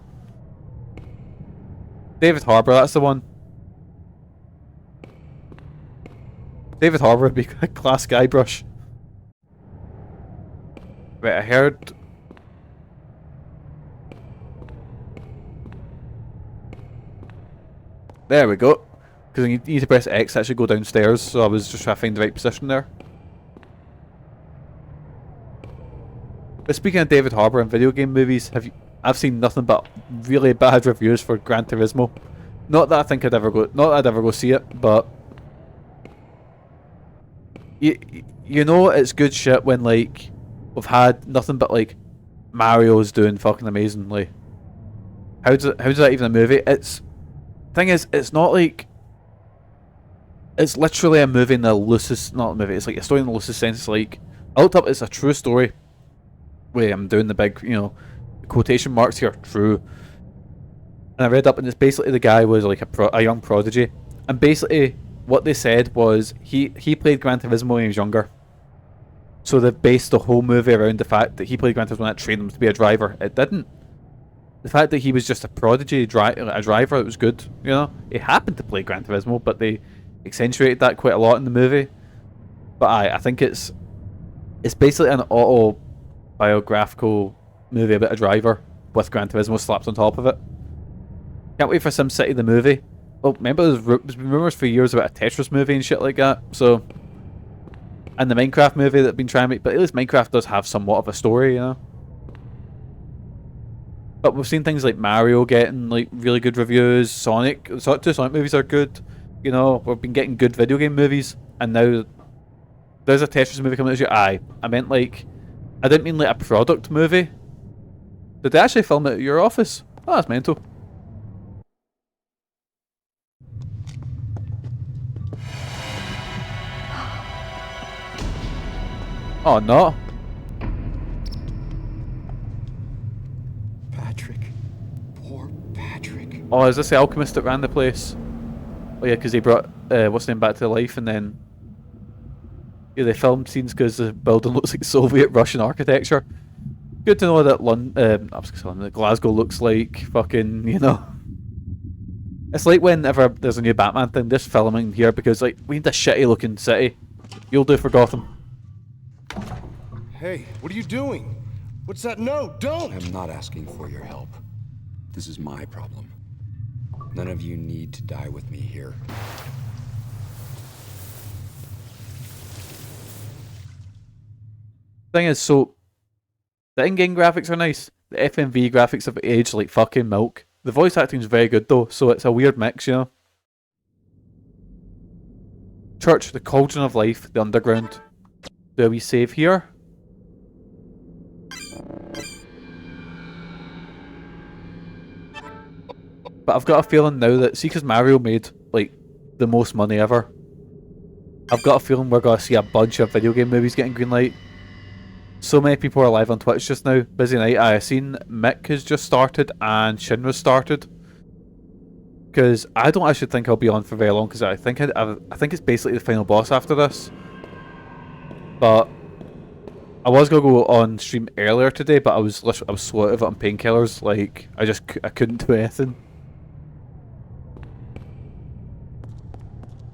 David Harbour, that's the one. David Harbour would be a class guy brush. Right, I heard. There we go. Because you need to press X to actually go downstairs, so I was just trying to find the right position there. But speaking of David Harbour and video game movies, I've seen nothing but really bad reviews for Gran Turismo. Not that I think I'd ever go see it, but you know it's good shit when like we've had nothing but like Mario's doing fucking amazingly. How's that even a movie? Thing is, it's not like, it's literally a movie in the loosest, not a movie, it's like a story in the loosest sense. It's like, I looked up, it's a true story. Wait, I'm doing the big, you know, quotation marks here, true. And I read up, and it's basically the guy was like a young prodigy. And basically, what they said was, he played Gran Turismo when he was younger. So they based the whole movie around the fact that he played Gran Turismo and that trained him to be a driver. It didn't. The fact that he was just a prodigy, a driver, it was good, you know? He happened to play Gran Turismo, but they accentuated that quite a lot in the movie. But I think it's basically an autobiographical movie about a driver with Gran Turismo slapped on top of it. Can't wait for SimCity the movie. Well, remember there's been rumours for years about a Tetris movie and shit like that, so... And the Minecraft movie that I've been trying to make, but at least Minecraft does have somewhat of a story, you know? But we've seen things like Mario getting like really good reviews, Sonic, two Sonic movies are good, you know, we've been getting good video game movies, and now there's a Tetris movie coming out this year. I meant like, I didn't mean like a product movie. Did they actually film it at your office? Oh, that's mental. Oh no. Oh, is this the alchemist that ran the place? Oh yeah, because they brought what's his name back to life, and then yeah, they filmed scenes because the building looks like Soviet Russian architecture. Good to know that that Glasgow looks like fucking, you know. It's like whenever there's a new Batman thing, this filming here because like we need a shitty looking city. You'll do for Gotham. Hey, what are you doing? What's that? No, don't! I'm not asking for your help. This is my problem. None of you need to die with me here. Thing is, so the in-game graphics are nice. The FMV graphics have aged like fucking milk. The voice acting is very good though, so it's a weird mix, you know. Church, the cauldron of life, the underground. Do we save here? But I've got a feeling now that, see, because Mario made like the most money ever, I've got a feeling we're going to see a bunch of video game movies getting greenlight. So many people are live on Twitch just now. Busy night. I've seen Mick has just started and Shinra's started. Because I don't actually think I'll be on for very long, because I think it's basically the final boss after this. But I was gonna go on stream earlier today, but I was slow out of it on painkillers. Like I couldn't do anything.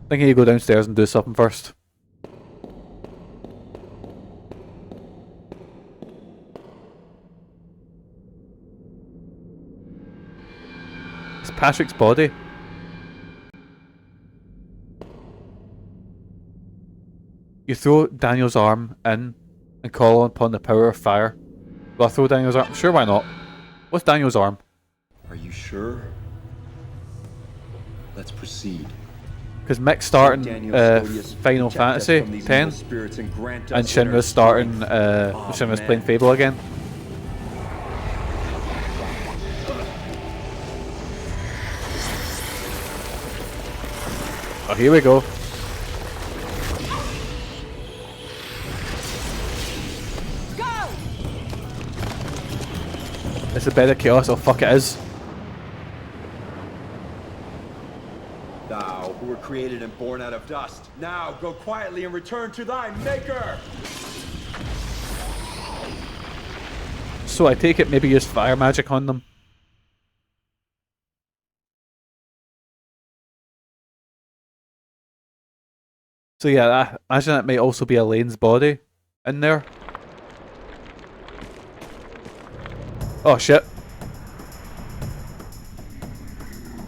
I think I need to go downstairs and do something first. It's Patrick's body. You throw Daniel's arm in and call upon the power of fire. Will I throw Daniel's arm? Sure, why not? What's Daniel's arm? Are you sure? Let's proceed. Because Mick's starting Final Fantasy X, and Shinra's starting, Shinra's playing Fable again. Oh, here we go. It's a bed of chaos, oh fuck it is. Thou who were created and born out of dust. Now go quietly and return to thy maker! So I take it maybe use fire magic on them. So yeah, I imagine that might also be Elaine's body in there. Oh shit.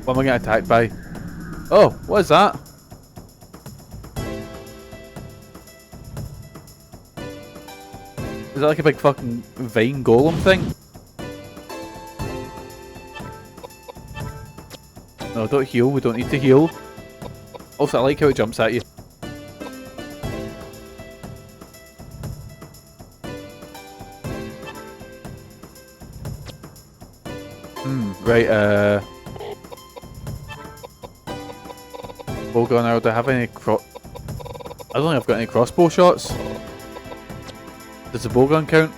What am I getting attacked by? Oh, what is that? Is that like a big fucking vine golem thing? No, don't heal, we don't need to heal. Also, I like how it jumps at you. Right, bowgun arrow, do I have any I don't think I've got any crossbow shots. Does the bowgun count?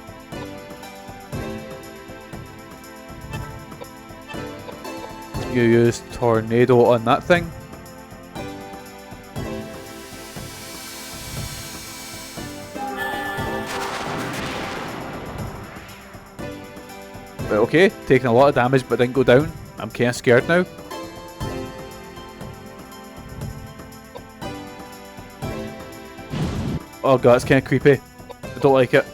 You use tornado on that thing. Right, okay, taking a lot of damage but didn't go down. I'm kinda scared now. Oh god, it's kinda creepy. I don't like it.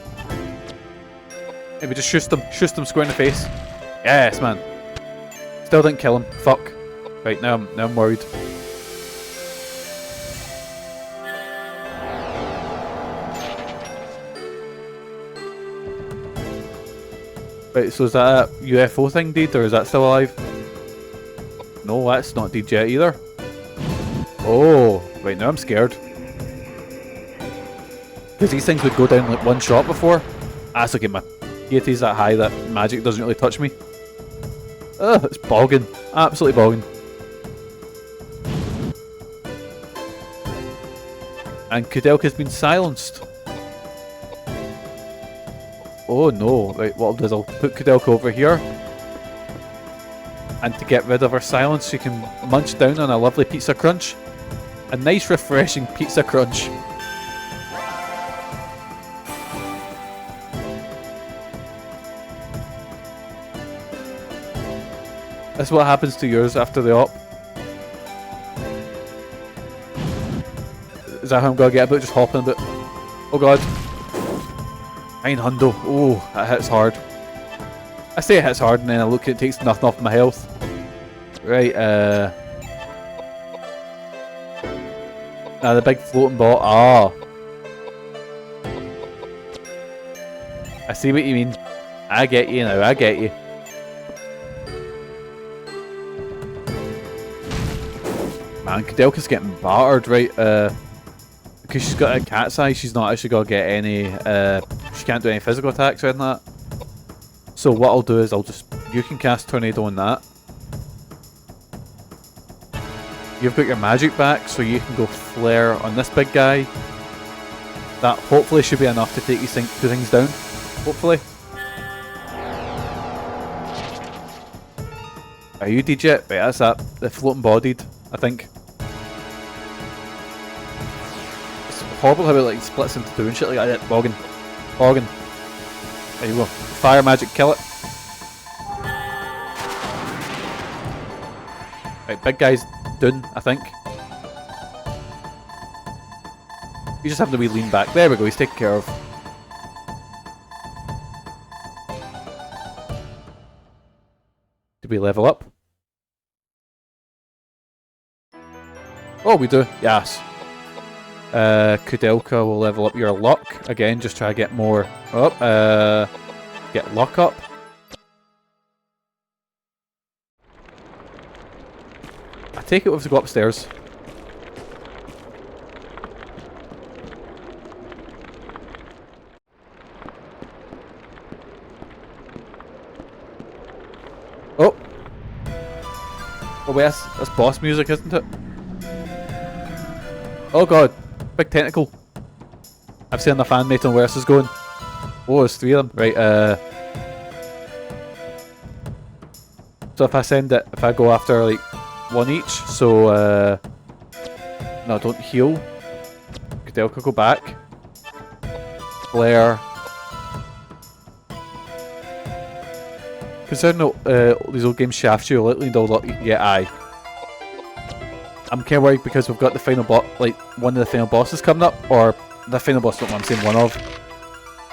Maybe just shoot them square in the face. Yes, man. Still didn't kill him. Fuck. Right, now I'm worried. Right, so is that a UFO thing dead, or is that still alive? No, that's not dead yet either. Oh, right, now I'm scared. Because these things would go down like one shot before. That's okay, my deity's that high that magic doesn't really touch me. Ugh, it's bogging. Absolutely bogging. And Koudelka's been silenced. Oh no, right, what I'll do is I'll put Koudelka over here. And to get rid of her silence, she can munch down on a lovely pizza crunch. A nice refreshing pizza crunch. That's what happens to yours after the op. Is that how I'm gonna get about? Just hopping a bit. Oh god. 900. Oh, that hits hard. I say it hits hard and then I look at it takes nothing off my health. Right, the big floating ball. Ah. I see what you mean. I get you now, I get you. Man, Koudelka's getting battered, right? Because she's got a cat's eye, she's not actually gonna get any, she can't do any physical attacks or anything like that. So what I'll do is you can cast Tornado on that. You've got your magic back, so you can go Flare on this big guy. That hopefully should be enough to take these two things down. Hopefully. Are you dead yet? Right, that's that. The floating bodied, I think. It's horrible how it like splits into two and shit like that. Boggin. Boggin. There you go. Fire magic, kill it. Right, big guy's done, I think. You just have to be lean back. There we go, he's taken care of. Did we level up? Oh, we do. Yes. Koudelka will level up your luck. Again, just try to get more up. Get luck up. I take it we have to go upstairs. Oh! Oh wait, that's boss music, isn't it? Oh god, big tentacle. I've seen the fan Nemeton where this is going. Oh, there's three of them. Right, so if I go after like one each, so No, don't heal. Koudelka, go back. Flare. Considering these old games shaft you, literally all that you can get, aye. I'm kind of worried because we've got the final boss, like one of the final bosses coming up, or the final boss, not what I'm saying, one of.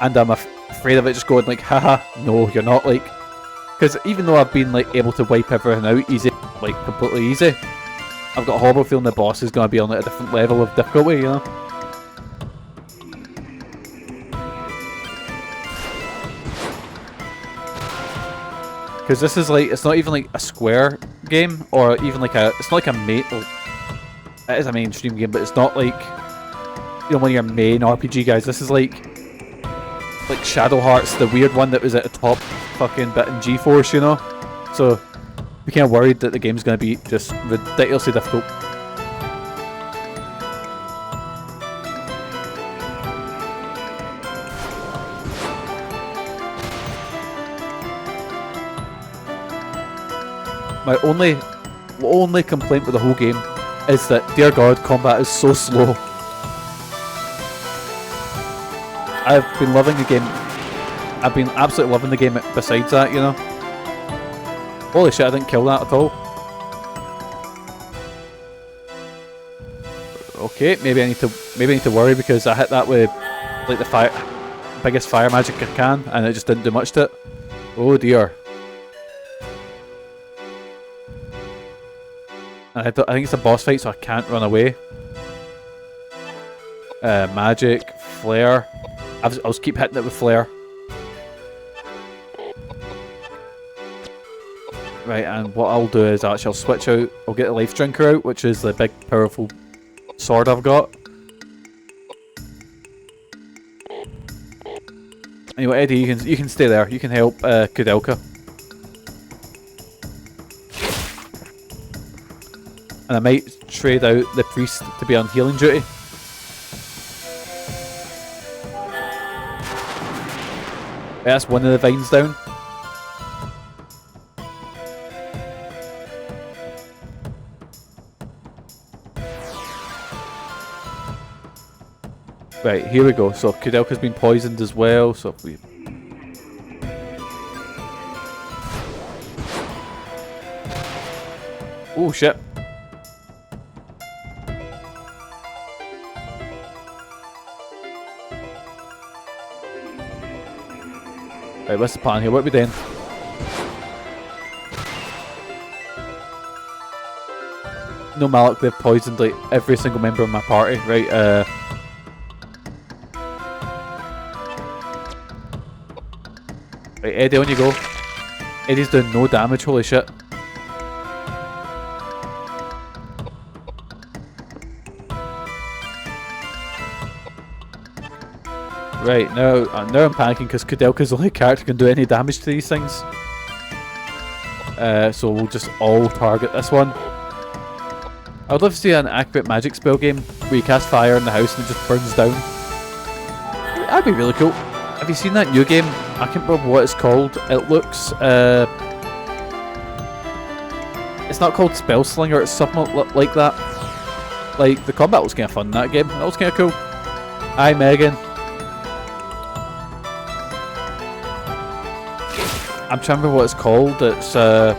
And I'm afraid of it just going like, haha, no, you're not, like. Because even though I've been like able to wipe everything out easy, like completely easy, I've got a horrible feeling the boss is going to be on like a different level of difficulty, you know? Because this is like, it's not even like a square game, or even like a, it's not like a well, it is a mainstream game, but it's not like, you know, one of your main RPG guys. This is like Shadow Hearts, the weird one that was at the top fucking bit in GeForce, you know? So, we're kind of worried that the game's going to be just ridiculously difficult. My only complaint with the whole game is that, dear God, combat is so slow. I've been loving the game. I've been absolutely loving the game besides that, you know. Holy shit, I didn't kill that at all. Okay, maybe I need to worry because I hit that with like the biggest fire magic I can, and it just didn't do much to it. Oh dear. And I think it's a boss fight, so I can't run away. Magic, flare. I'll just keep hitting it with flare. Right, and what I'll do is actually I'll switch out. I'll get the life drinker out, which is the big powerful sword I've got. Anyway, Eddie, you can stay there. You can help Koudelka. And I might trade out the priest to be on healing duty. That's one of the vines down. Right, here we go. So Koudelka's been poisoned as well. So if we... Oh shit. Right, what's the plan here? What are we doing? No Malik, they've poisoned like every single member of my party. Right, right, Eddie, on you go. Eddie's doing no damage, holy shit. Right, now I'm panicking because Koudelka's the only character who can do any damage to these things. So we'll just all target this one. I would love to see an accurate magic spell game where you cast fire in the house and it just burns down. That'd be really cool. Have you seen that new game? I can't remember what it's called. It looks... it's not called Spell Slinger, it's something like that. Like, the combat looks kind of fun in that game. That looks kind of cool. Hi, Megan. I'm trying to remember what it's called. It's I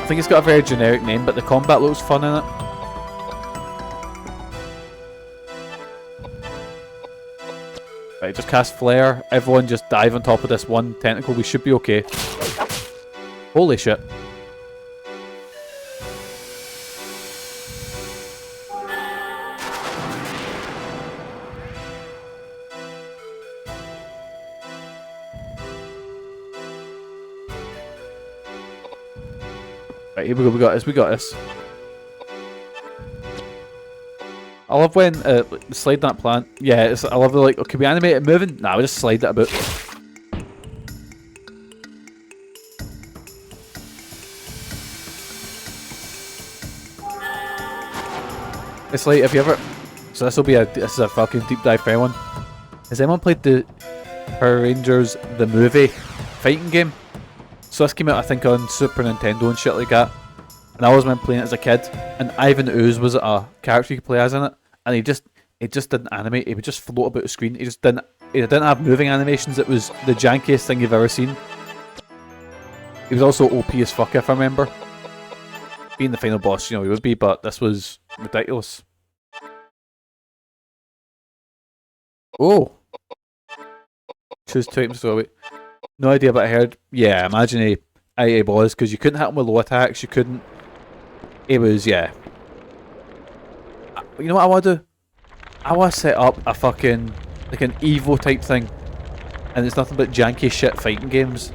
think it's got a very generic name, but the combat looks fun in it. Right, just cast flare. Everyone just dive on top of this one tentacle. We should be okay. Holy shit. Right, here we go, we got this. I love when slide that plant. Yeah, I love the like, okay, we animate it moving? Nah, we just slide that about. It's like, have you ever... So this is a fucking deep dive for anyone. Has anyone played the Power Rangers, the movie, fighting game? So this came out, I think, on Super Nintendo and shit like that. And and I always remember playing it as a kid. And Ivan Ooze was a character you could play as in it, and he just didn't animate. He would just float about the screen. He didn't have moving animations. It was the jankiest thing you've ever seen. He was also OP as fuck, if I remember. Being the final boss, you know, he would be, but this was ridiculous. Oh! Choose 2 items to wait. No idea, but I heard. Yeah, imagine he was, because you couldn't hit him with low attacks, you couldn't. It was, yeah. You know what I want to do? I want to set up a fucking, like an Evo type thing. And it's nothing but janky shit fighting games.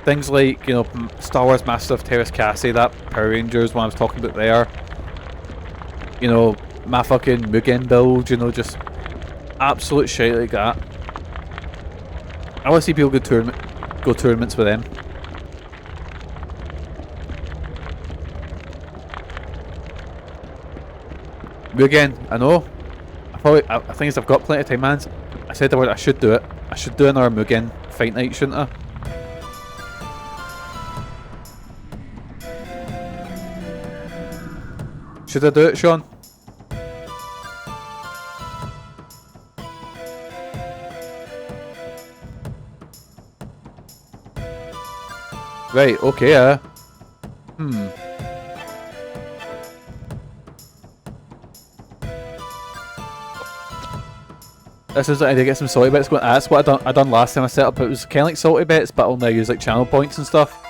Things like, you know, Star Wars Master of Terrace Cassie, that Power Rangers one I was talking about there. You know, my fucking Mugen build, you know, just absolute shit like that. I want to see people go tournaments with them. Mugen, I know. I think I've got plenty of time, man. I said the word, I should do it. I should do another Mugen fight night, shouldn't I? Should I do it, Sean? Right, okay, This is I need to get some salty bits going. That's what I done last time I set up. It was kind of like salty bits, but I'll now use like channel points and stuff.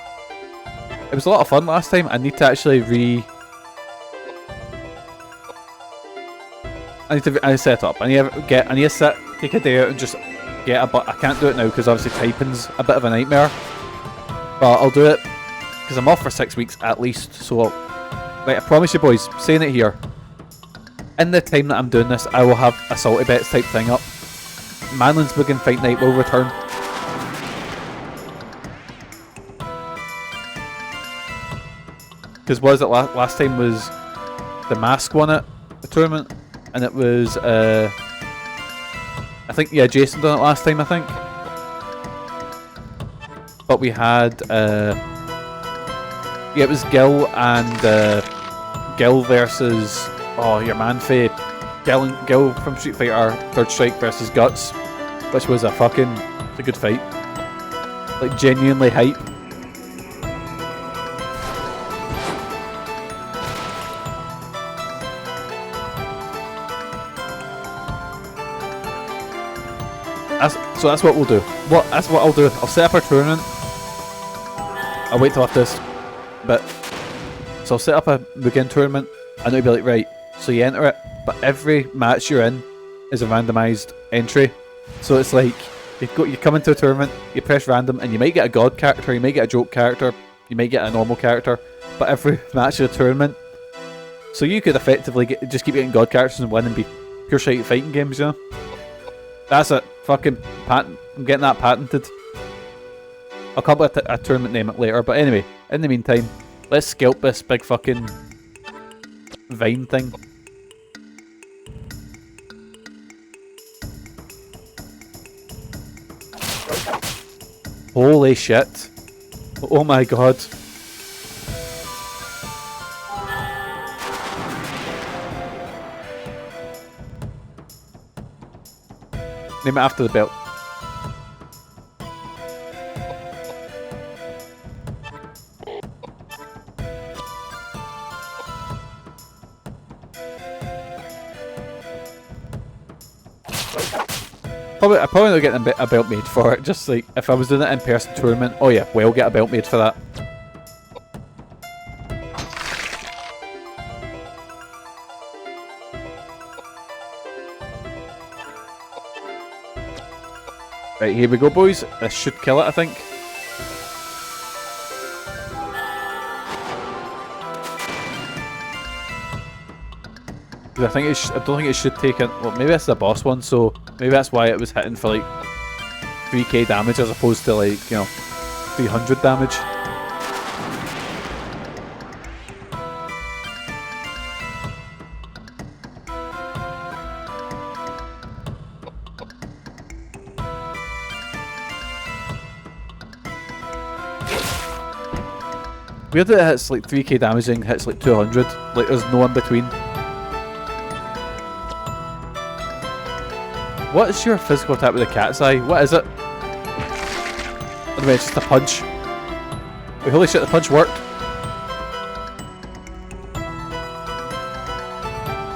It was a lot of fun last time. I need to actually I need to set it up. I need to take a day out and just get a. But I can't do it now because obviously typing's a bit of a nightmare. But I'll do it because I'm off for 6 weeks at least. So, right, I promise you, boys, saying it here. In the time that I'm doing this, I will have a salty bets type thing up. Manlin's Mugen Fight Night will return. Because was it last time was the Mask won it, the tournament, and it was I think, yeah, Jason done it last time, I think. But we had yeah, it was Gil and Gil versus your man Faye. Gil from Street Fighter Third Strike versus Guts, which was a good fight. Like genuinely hype. So that's what we'll do. That's what I'll do. I'll set up a tournament. I'll wait till after this bit. So I'll set up a Mugen tournament, and it'll be like, right, so you enter it, but every match you're in is a randomised entry. So it's like, you come into a tournament, you press random, and you might get a god character, you might get a joke character, you might get a normal character, but every match of the tournament, so you could effectively just keep getting god characters and win and be pure shite fighting games, you know? That's it. Fucking patent. I'm getting that patented. I'll come up with a tournament name it later, but anyway, in the meantime, let's scalp this big fucking vine thing. Holy shit. Oh my god. Name it after the belt. I'm probably not getting a belt made for it. Just like if I was doing it in person tournament, oh yeah, we'll get a belt made for that. Right, here we go, boys. This should kill it, I think. I don't think it should take it. Well, maybe it's the boss one, so maybe that's why it was hitting for like 3k damage as opposed to like, you know, 300 damage. Weird that it hits like 3k damage and hits like 200. Like there's no in between. What is your physical attack with the cat's eye? What is it? Anyway, it's just a punch. Wait, holy shit, the punch worked.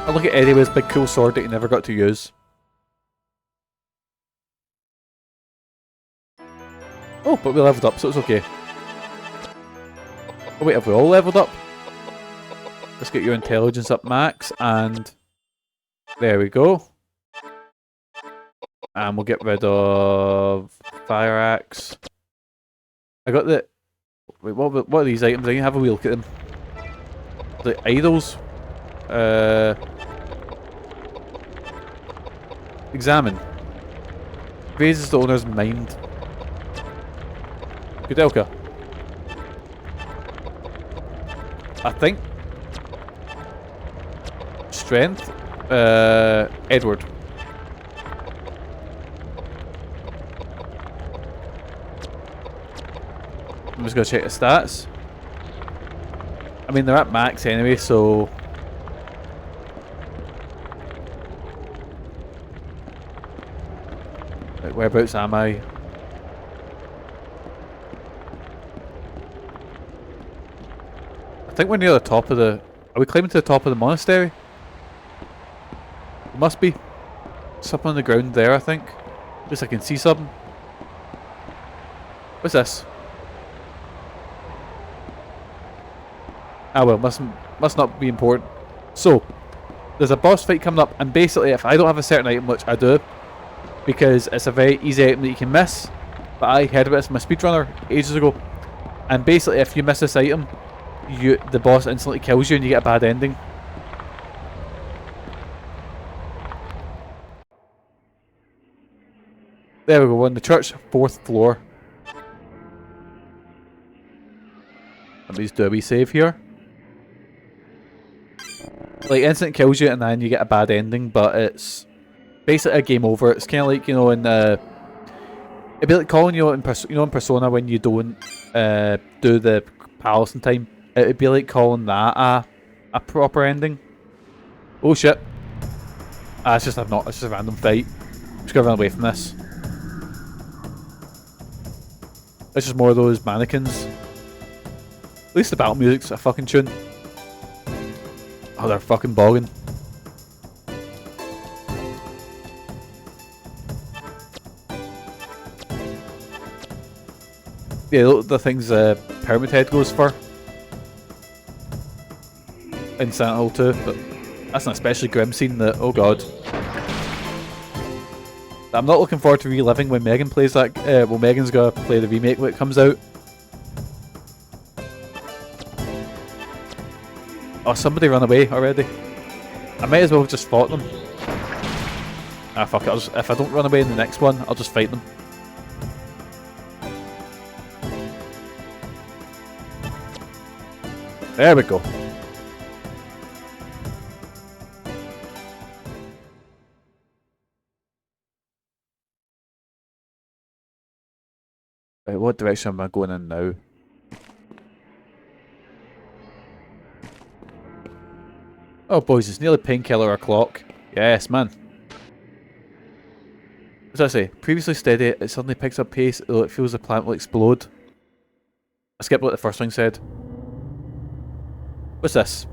I look at Eddie with his big cool sword that he never got to use. Oh, but we leveled up, so it's okay. Oh wait, have we all leveled up? Let's get your intelligence up max, and there we go. And we'll get rid of fire axe. I got the... Wait, what are these items? I can have a wee look at them. The idols. Examine. Raises the owner's mind. Koudelka. I think. Strength. Edward. I'm just gonna check the stats. I mean, they're at max anyway, so. Right, whereabouts am I? I think we're near the top of the... Are we climbing to the top of the monastery? It must be. Something on the ground there, I think. At least I can see something. What's this? Ah well, must not be important. So, there's a boss fight coming up, and basically if I don't have a certain item, which I do, because it's a very easy item that you can miss, but I heard about this in my speedrunner ages ago, and basically if you miss this item, the boss instantly kills you and you get a bad ending. There we go, we're on the church, 4th floor. Let me just do a wee save here. Like, instant kills you and then you get a bad ending, but it's basically a game over. It's kind of like, you know, in it'd be like calling you in Persona when you don't do the palace in time. It'd be like calling that a proper ending. Oh shit! It's just it's just a random fight. I'm just gonna run away from this. It's just more of those mannequins. At least the battle music's a fucking tune. Oh, they're fucking bogging. Yeah, the things Pyramid Head goes for. In Silent Hill 2, but that's an especially grim scene that, oh god. I'm not looking forward to reliving when Megan plays that. Well, Megan's gonna play the remake when it comes out. Oh, somebody ran away already. I might as well have just fought them. Ah, fuck it. If I don't run away in the next one, I'll just fight them. There we go. Right, what direction am I going in now? Oh boys, it's nearly painkiller o'clock. Yes, man. What does I say? Previously steady, it suddenly picks up pace, though it feels the plant will explode. I skipped what the first thing said. What's this?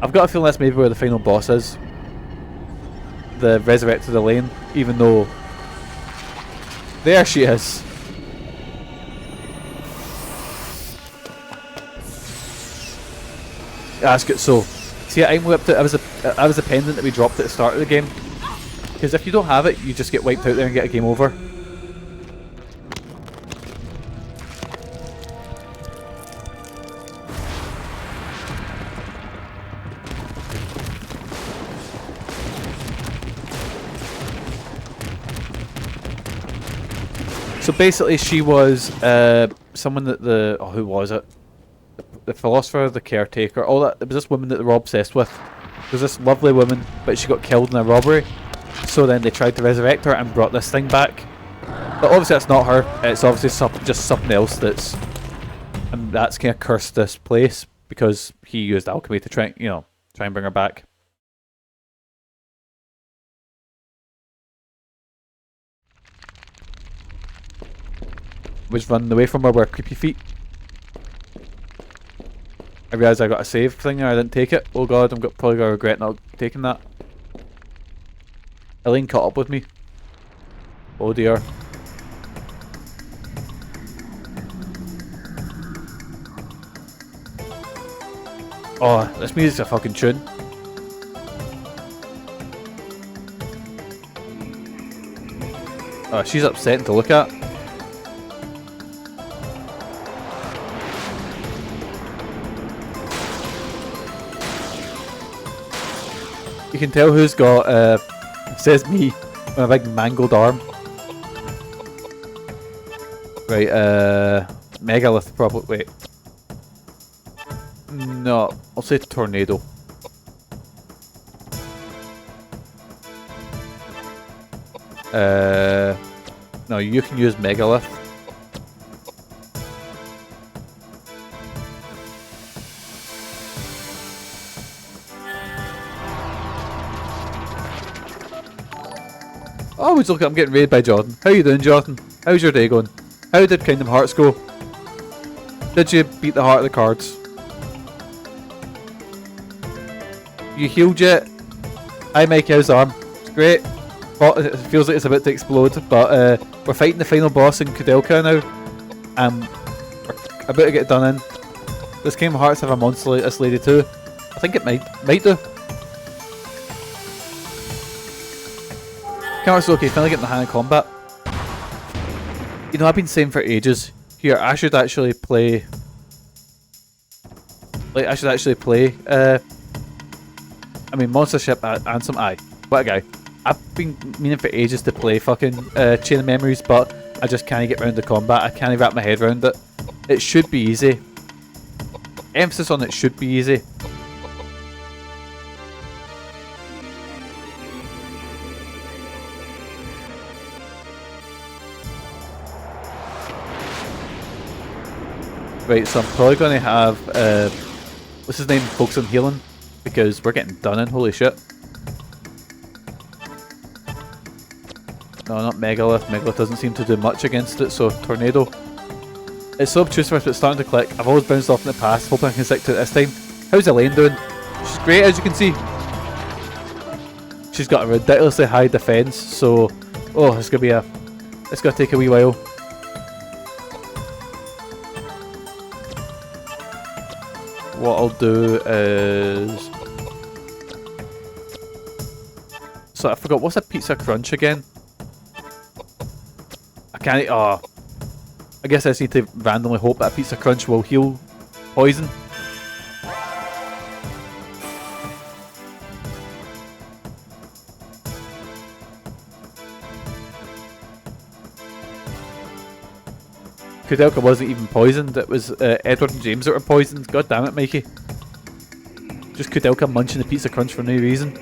I've got a feeling that's maybe where the final boss is. The resurrected Elaine, even though... There she is! That's good. So, see, I whipped it. I was a pendant that we dropped at the start of the game. Because if you don't have it, you just get wiped out there and get a game over. So basically, she was someone that who was it? The philosopher, the caretaker, all that. There was this woman that they were obsessed with. There was this lovely woman, but she got killed in a robbery. So then they tried to resurrect her and brought this thing back. But obviously that's not her. It's obviously just something else that's kind of cursed this place because he used alchemy to try and bring her back. Was running away from her with creepy feet. I realised I got a save thing and I didn't take it. Oh god, probably gonna regret not taking that. Elaine caught up with me. Oh dear. Oh, this music's a fucking tune. Oh, she's upsetting to look at. You can tell who's got, it says me, with a big mangled arm. Right, megalith probably, wait. No, I'll say tornado. No, you can use megalith. Oh, look, I'm getting raided by Jordan. How you doing, Jordan? How's your day going? How did Kingdom Hearts go? Did you beat the heart of the cards? You healed yet? Hi Mike, how's the arm? It's great. It feels like it's about to explode, but we're fighting the final boss in Koudelka now. We're about to get done in. Does Kingdom Hearts have a monster like this lady too? I think it might do. Kingdom Hearts is okay, finally getting the hang of combat. You know, I've been saying for ages, here, I should actually play... I mean, Monster Ship and some what a guy. I've been meaning for ages to play fucking Chain of Memories, but I just can't get around the combat. I can't wrap my head around it. It should be easy. Emphasis on it should be easy. Right, so I'm probably going to have, what's his name, focus on healing, because we're getting done in, holy shit. No, not Megalith. Megalith doesn't seem to do much against it, so Tornado. It's so obtrusive, but it's starting to click. I've always bounced off in the past, hoping I can stick to it this time. How's Elaine doing? She's great, as you can see. She's got a ridiculously high defense, so... Oh, it's gonna take a wee while. What I'll do is... So I forgot, what's a pizza crunch again? I can't... Oh. I guess I just need to randomly hope that a pizza crunch will heal poison. Koudelka wasn't even poisoned, it was Edward and James that were poisoned. God damn it, Mikey. Just Koudelka munching the pizza crunch for no reason.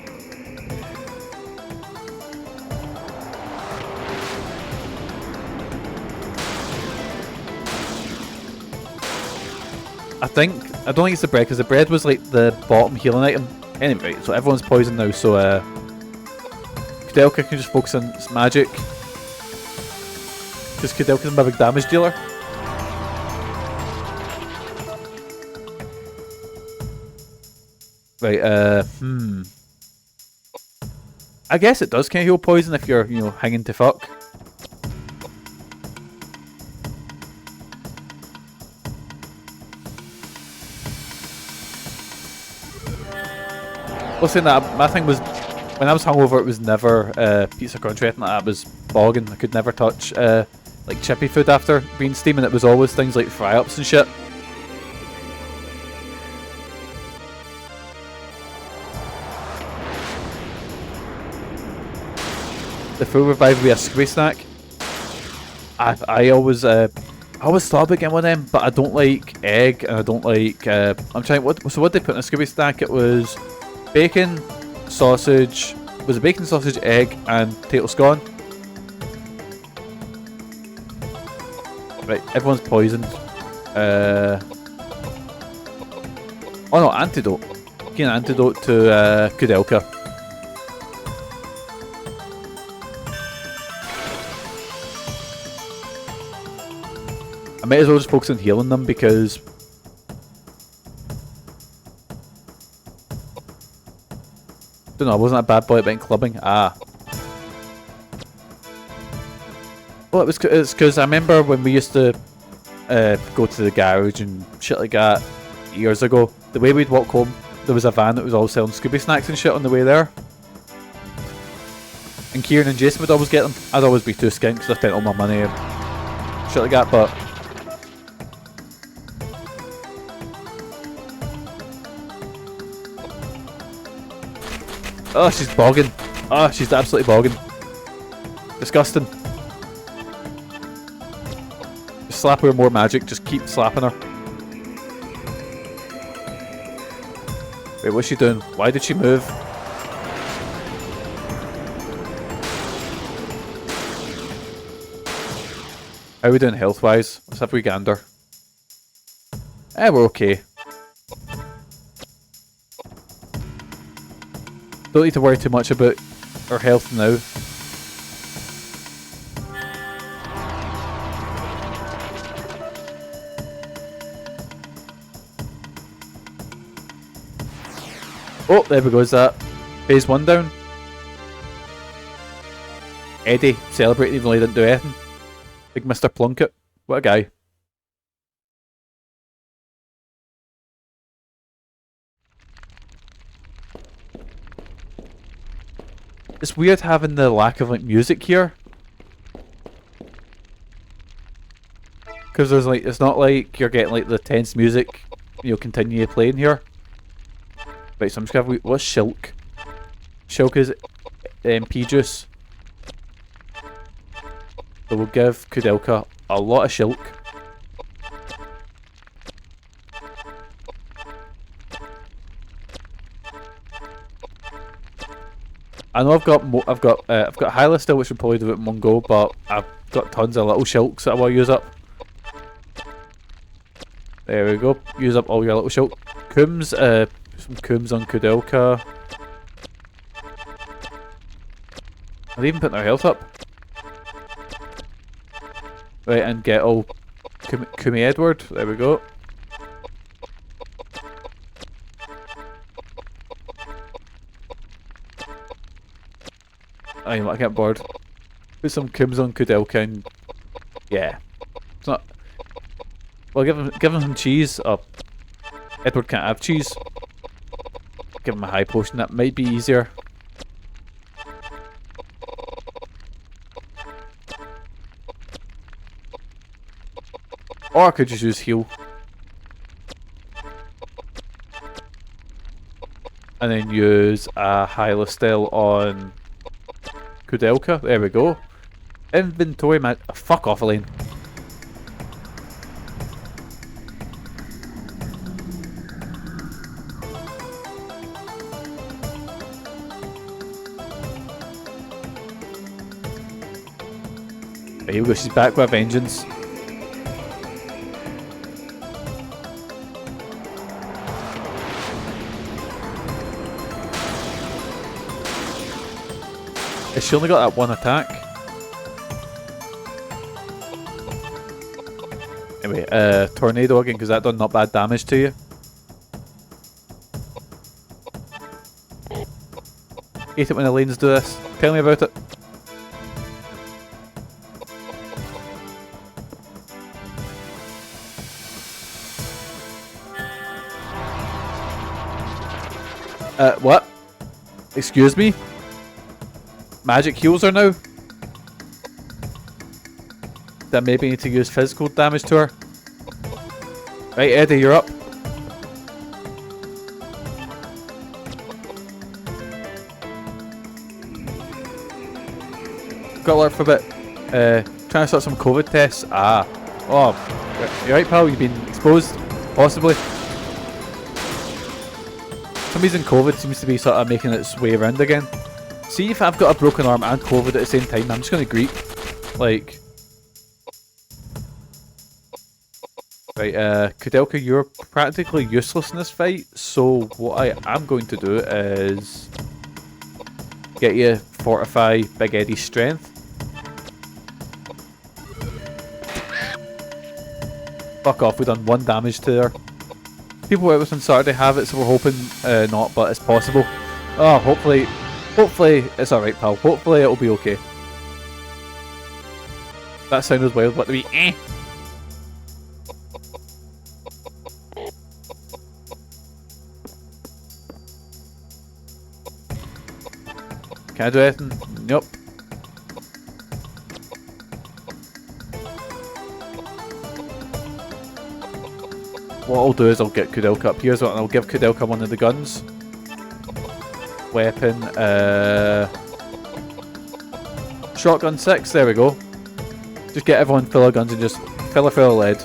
I don't think it's the bread, because the bread was like the bottom healing item. Anyway, so everyone's poisoned now, so Koudelka can just focus on its magic. Because Koudelka's my big damage dealer. Right, I guess it does kind of heal poison if you're, you know, hanging to fuck. Well, saying that, my thing was, when I was hungover, it was never pizza crunch or anything like that. It was bogging. I could never touch like chippy food after being steaming. It was always things like fry-ups and shit. The full revive would be a Scooby snack. I always thought about getting one of them, but I don't like egg and I don't like. I'm trying. So what did they put in a Scooby snack? It was bacon, sausage. Was it bacon, sausage, egg, and potato scone? Right, everyone's poisoned. Oh no, antidote. Get an antidote to Koudelka. I might as well just focus on healing them because don't know, I wasn't a bad boy about clubbing. Ah. Well, it's because I remember when we used to go to the garage and shit like that years ago. The way we'd walk home, there was a van that was all selling Scooby snacks and shit on the way there. And Kieran and Jason would always get them. I'd always be too skint because I spent all my money and shit like that, but oh, she's bogging. Oh, she's absolutely bogging. Disgusting. Just slap her with more magic. Just keep slapping her. Wait, what's she doing? Why did she move? How are we doing health-wise? Let's have a wee gander. We're okay. Don't need to worry too much about our health now. Oh, there we go, is that phase 1 down? Eddie celebrating even though he didn't do anything. Big Mr. Plunkett. What a guy. It's weird having the lack of like music here. Because there's like, it's not like you're getting like the tense music you'll continue playing here. Right, so I'm just gonna have what's Shilk? Shilk is MP juice. So we'll give Koudelka a lot of Shilk. I know I've got Hyla still, which would probably do it in one go, but I've got tons of little Shilks that I want to use up. There we go. Use up all your little Shilk. Coombs, some Coombs on Koudelka. Are they even putting their health up? Right, and get all Koudelka Edward. There we go. I get bored. Put some Coombs on Koudelka and yeah. It's not. Well, give him some cheese. Oh, Edward can't have cheese. Give him a high potion. That might be easier. Or I could just use heal. And then use a Hyla still on Koudelka. There we go. Inventory man. Fuck off, Elaine. Right, here we go. She's back with a vengeance. She only got that one attack. Anyway, tornado again because that done not bad damage to you. Hate it when Elaine's do this. Tell me about it. What? Excuse me? Magic heals her now? Then maybe need to use physical damage to her. Right, Eddie, you're up. Got alert for a bit. Trying to start some COVID tests. Ah. Oh. You right, pal? You've been exposed? Possibly. For some reason COVID seems to be sort of making its way around again. See if I've got a broken arm and COVID at the same time, I'm just going to greet. Like... Right, Koudelka, you're practically useless in this fight, so what I am going to do is get you fortify Big Eddie's strength. Fuck off, we've done 1 damage to her. People out with on Saturday have it, so we're hoping not, but it's possible. Oh, hopefully it's alright, pal. Hopefully it'll be okay. That sounded wild, what do we Can I do anything? Nope. What I'll do is I'll get Koudelka up here, so I'll give Koudelka one of the guns. Weapon, shotgun 6, there we go. Just get everyone full of guns and just fill her full of lead.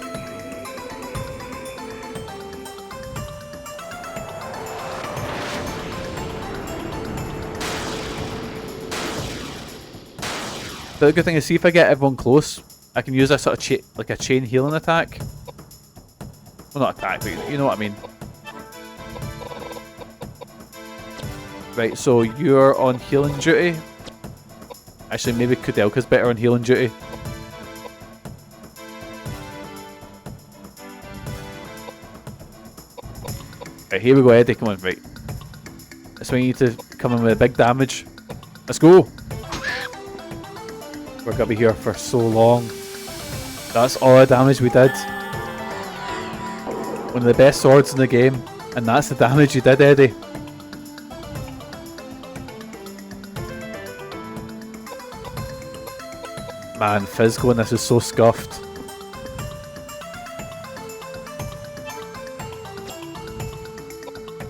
But the good thing is, see if I get everyone close, I can use a sort of like a chain healing attack. Well, not attack, but you know what I mean. Right, so you're on healing duty. Actually, maybe Koudelka's better on healing duty. Right, here we go, Eddie, come on, right. That's when you need to come in with big damage. Let's go! We're gonna be here for so long. That's all the damage we did. One of the best swords in the game, and that's the damage you did, Eddie. Man, physical, and this is so scuffed.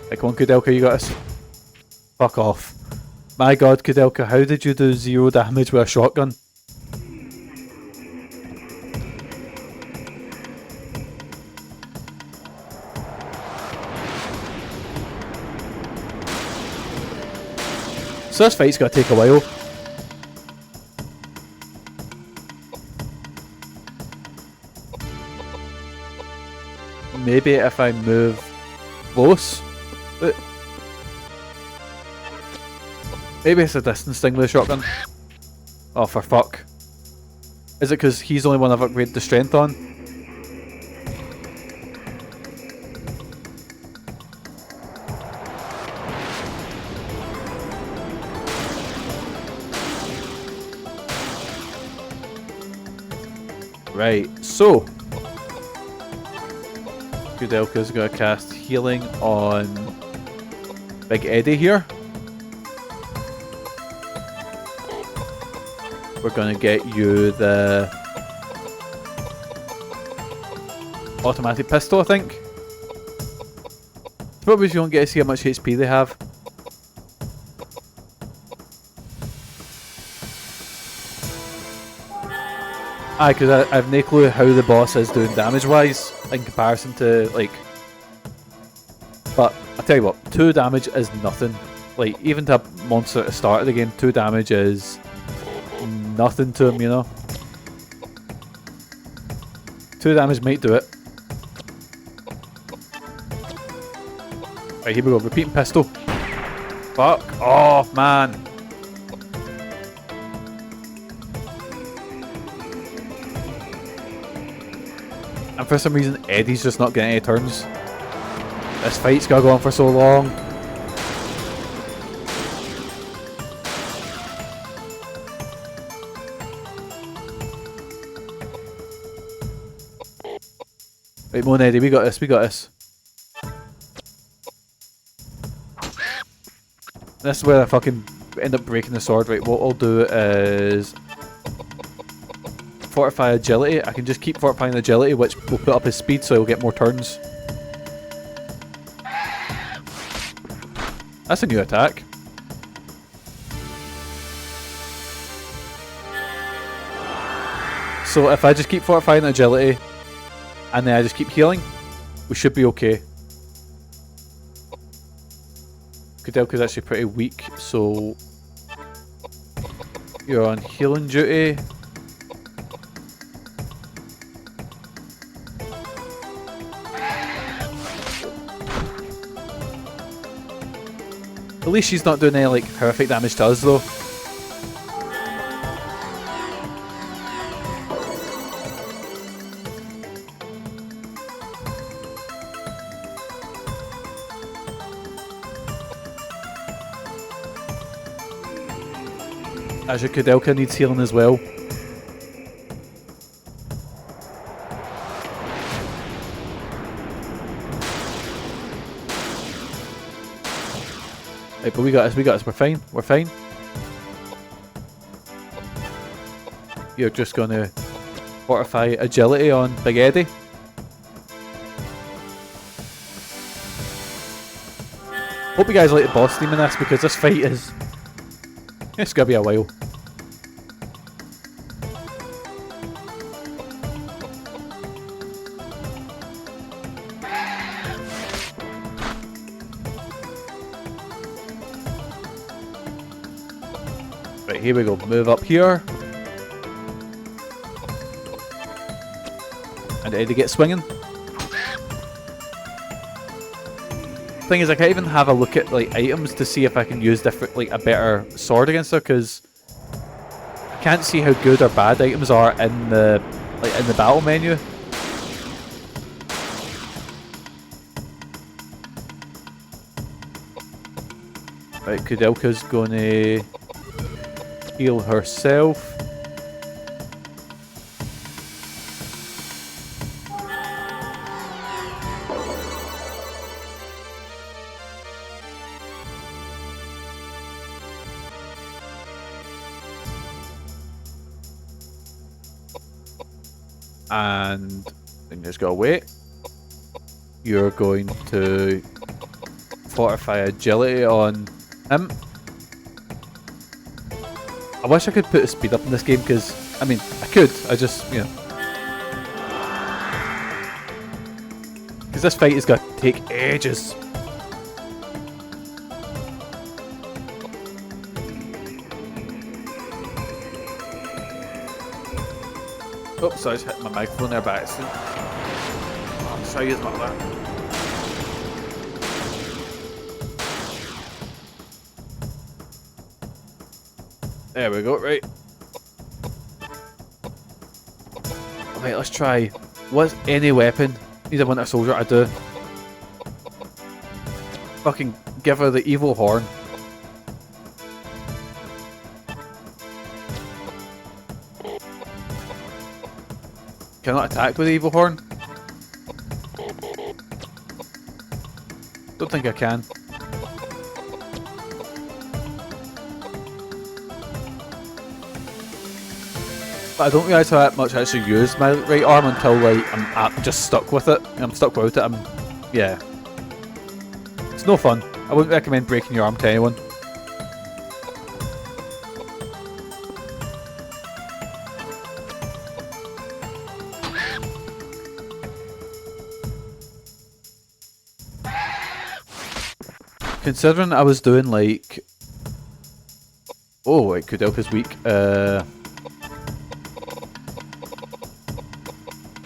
Like, come on, Koudelka, you got us. Fuck off. My god, Koudelka, how did you do 0 damage with a shotgun? So this fight's gonna take a while. Maybe if I move close. But maybe it's a distance thing with the shotgun. Oh, for fuck. Is it because he's the only one I've upgraded the strength on? Right, so Koudelka's gonna cast healing on Big Eddie here. We're gonna get you the automatic pistol, I think. Probably you don't get to see how much HP they have. Aye, because I've no clue how the boss is doing damage-wise in comparison to, like... But, I'll tell you what, 2 damage is nothing. Like, even to a monster at the start of the game, 2 damage is nothing to him, you know? 2 damage might do it. Right, here we go, repeating pistol. Fuck off, man! And for some reason, Eddie's just not getting any turns. This fight's gotta go on for so long. Right, Mo and Eddie, we got this, we got this. This is where I fucking end up breaking the sword. Right, what I'll do is fortify agility. I can just keep fortifying agility, which will put up his speed so he'll get more turns. That's a new attack. So if I just keep fortifying agility and then I just keep healing, we should be okay. Koudelka's actually pretty weak, so you're on healing duty. least she's not doing any like horrific damage to us though. As your Koudelka needs healing as well. Right, but we got this, we're fine. You're just gonna fortify agility on Big Eddie. Hope you guys like the boss theme in this, because this fight is... it's gonna be a while. Right, here we go. Move up here. And Eddie gets swinging. Thing is, I can't even have a look at like items to see if I can use different, like a better sword against her, because I can't see how good or bad items are in the battle menu. Right, Koudelka's gonna heal herself. And then just gotta wait. You're going to fortify agility on him. I wish I could put a speed up in this game, because, I mean, I could, I just, you know. Because this fight is gonna take ages. Oops, sorry, I just hit my microphone there by accident. Oh, I'm sorry about that. There we go, right. Right, let's try. What's any weapon needs a Winter Soldier to do? Fucking give her the evil horn. Can I not attack with the evil horn? Don't think I can. But I don't realise how much I actually use my right arm until like I'm just stuck with it. I'm stuck without it. Yeah. It's no fun. I wouldn't recommend breaking your arm to anyone. Considering I was doing like... oh wait, Koudelka's weak.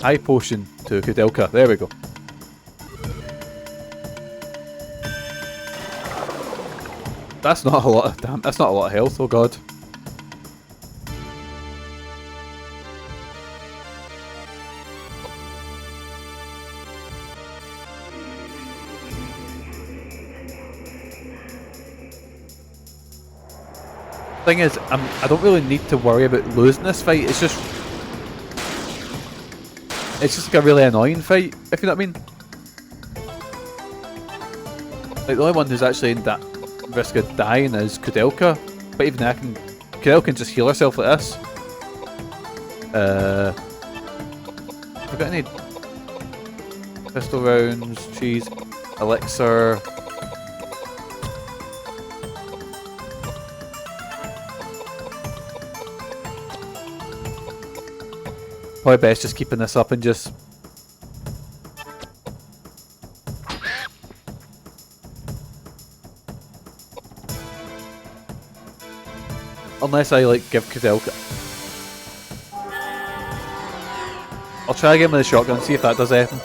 High potion to Koudelka. There we go. That's not a lot of damn. That's not a lot of health. Oh god. Thing is, I don't really need to worry about losing this fight. It's just like a really annoying fight, if you know what I mean. Like the only one who's actually in that risk of dying is Koudelka, but even then, Koudelka can just heal herself like this. Have I got any pistol rounds, cheese, elixir? Probably best just keeping this up and just... unless I like give Koudelka... I'll try again with the shotgun, see if that does anything.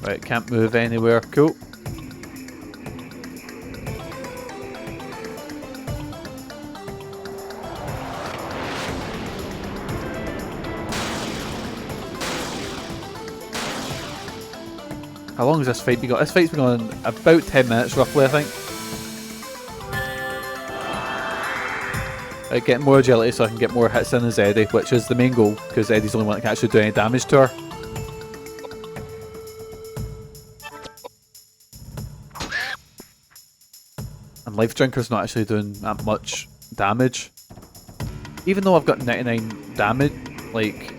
Right, can't move anywhere. Cool. How long has this fight been going? This fight's been going about 10 minutes roughly, I think. Get more agility so I can get more hits in as Eddie, which is the main goal, because Eddie's the only one that can actually do any damage to her. And Life Drinker's not actually doing that much damage. Even though I've got 99 damage, like...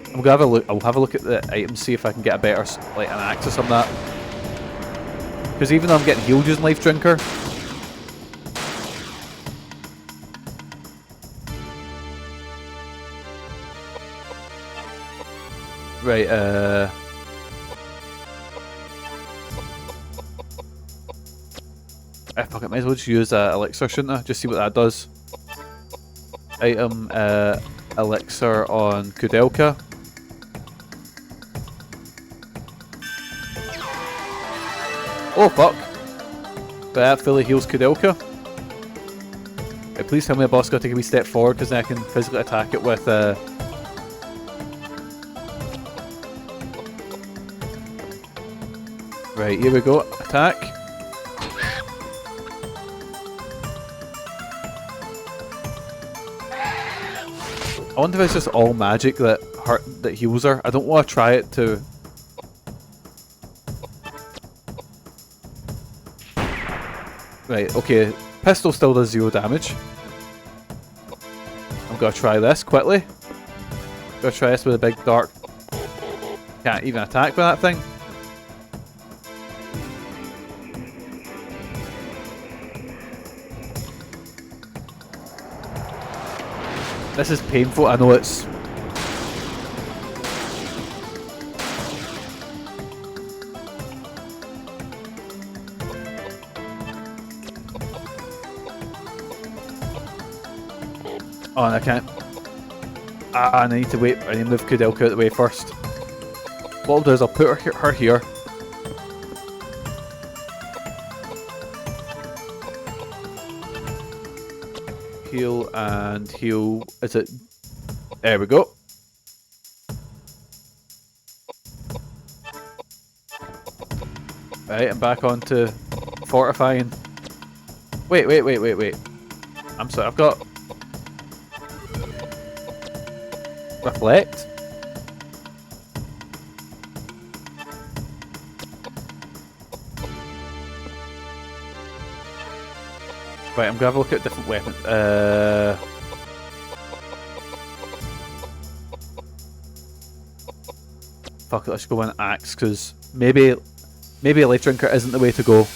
I'm gonna have a look. I'll have a look at the items, see if I can get a better, like an axe or something like that. Because even though I'm getting healed using Life Drinker, right, fuck it, might as well just use elixir, shouldn't I? Just see what that does. Item, elixir on Koudelka. Oh fuck! But that fully heals Koudelka. Right, please tell me the boss got to take a wee step forward, because then I can physically attack it with Right, here we go. Attack. I wonder if it's just all magic that heals her. I don't want to try it to... Right, okay. Pistol still does 0 damage. I'm gonna try this quickly. Gonna try this with a big dark... Can't even attack with that thing. This is painful, I know it's... Oh, and I can't... Ah, I need to wait, I need to move Koudelka out of the way first. What I'll do is I'll put her here. Heal and heal. Is it? There we go. Right, I'm back on to fortifying. Wait. I'm sorry, I've got reflect. Right, I'm gonna have a look at different weapons. Fuck it, let's go with an axe, because maybe a Life Drinker isn't the way to go.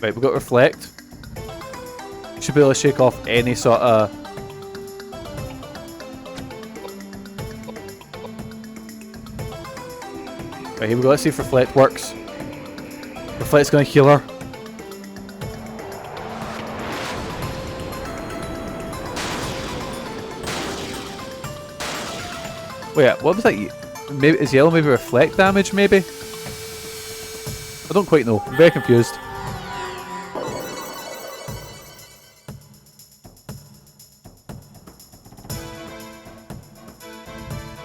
Right, we've got reflect. Should be able to shake off any sort of... Right, here we go, let's see if reflect works. Reflect's gonna heal her. Wait, what was that? Maybe is yellow maybe reflect damage? Maybe. I don't quite know. I'm very confused.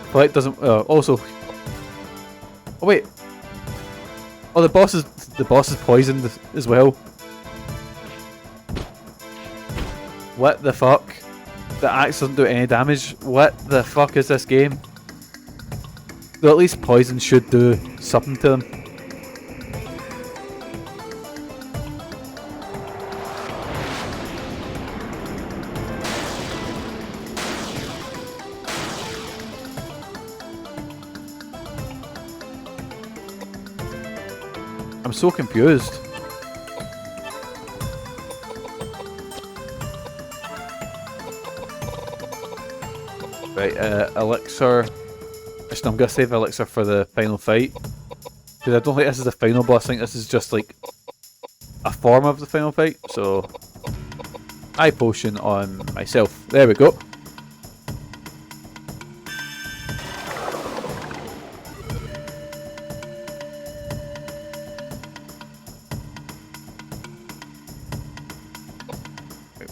Reflect doesn't. Also. Oh wait. Oh, the boss is poisoned as well. What the fuck? The axe doesn't do any damage. What the fuck is this game? Though at least poison should do something to them. I'm so confused. Right, elixir. Actually, I'm gonna save elixir for the final fight. Because I don't think this is the final boss, I think this is just like a form of the final fight. So, eye potion on myself. There we go.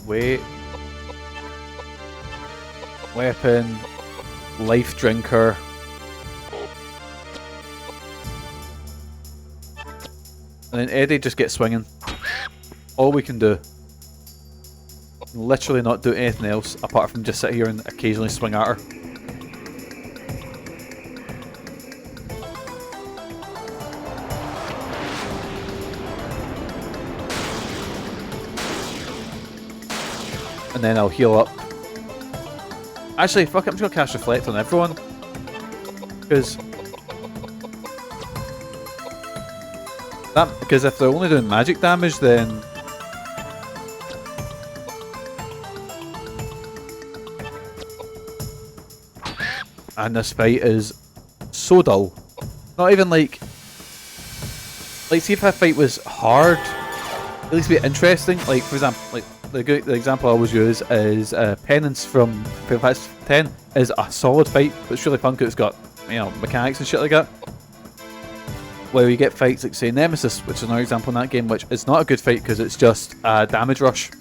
Wait. Weapon. Life drinker. And then Eddie just gets swinging. All we can do. Literally not do anything else apart from just sit here and occasionally swing at her. And then I'll heal up. Actually, fuck it, I'm just gonna cast Reflect on everyone. Because if they're only doing magic damage, then and this fight is so dull. Not even like see if a fight was hard, at least be interesting. Like for example, like the example I always use is Penance from Final Fantasy X is a solid fight, but it's really fun because it's got, you know, mechanics and shit like that. Where you get fights like say Nemesis, which is another example in that game, which is not a good fight because it's just a damage rush.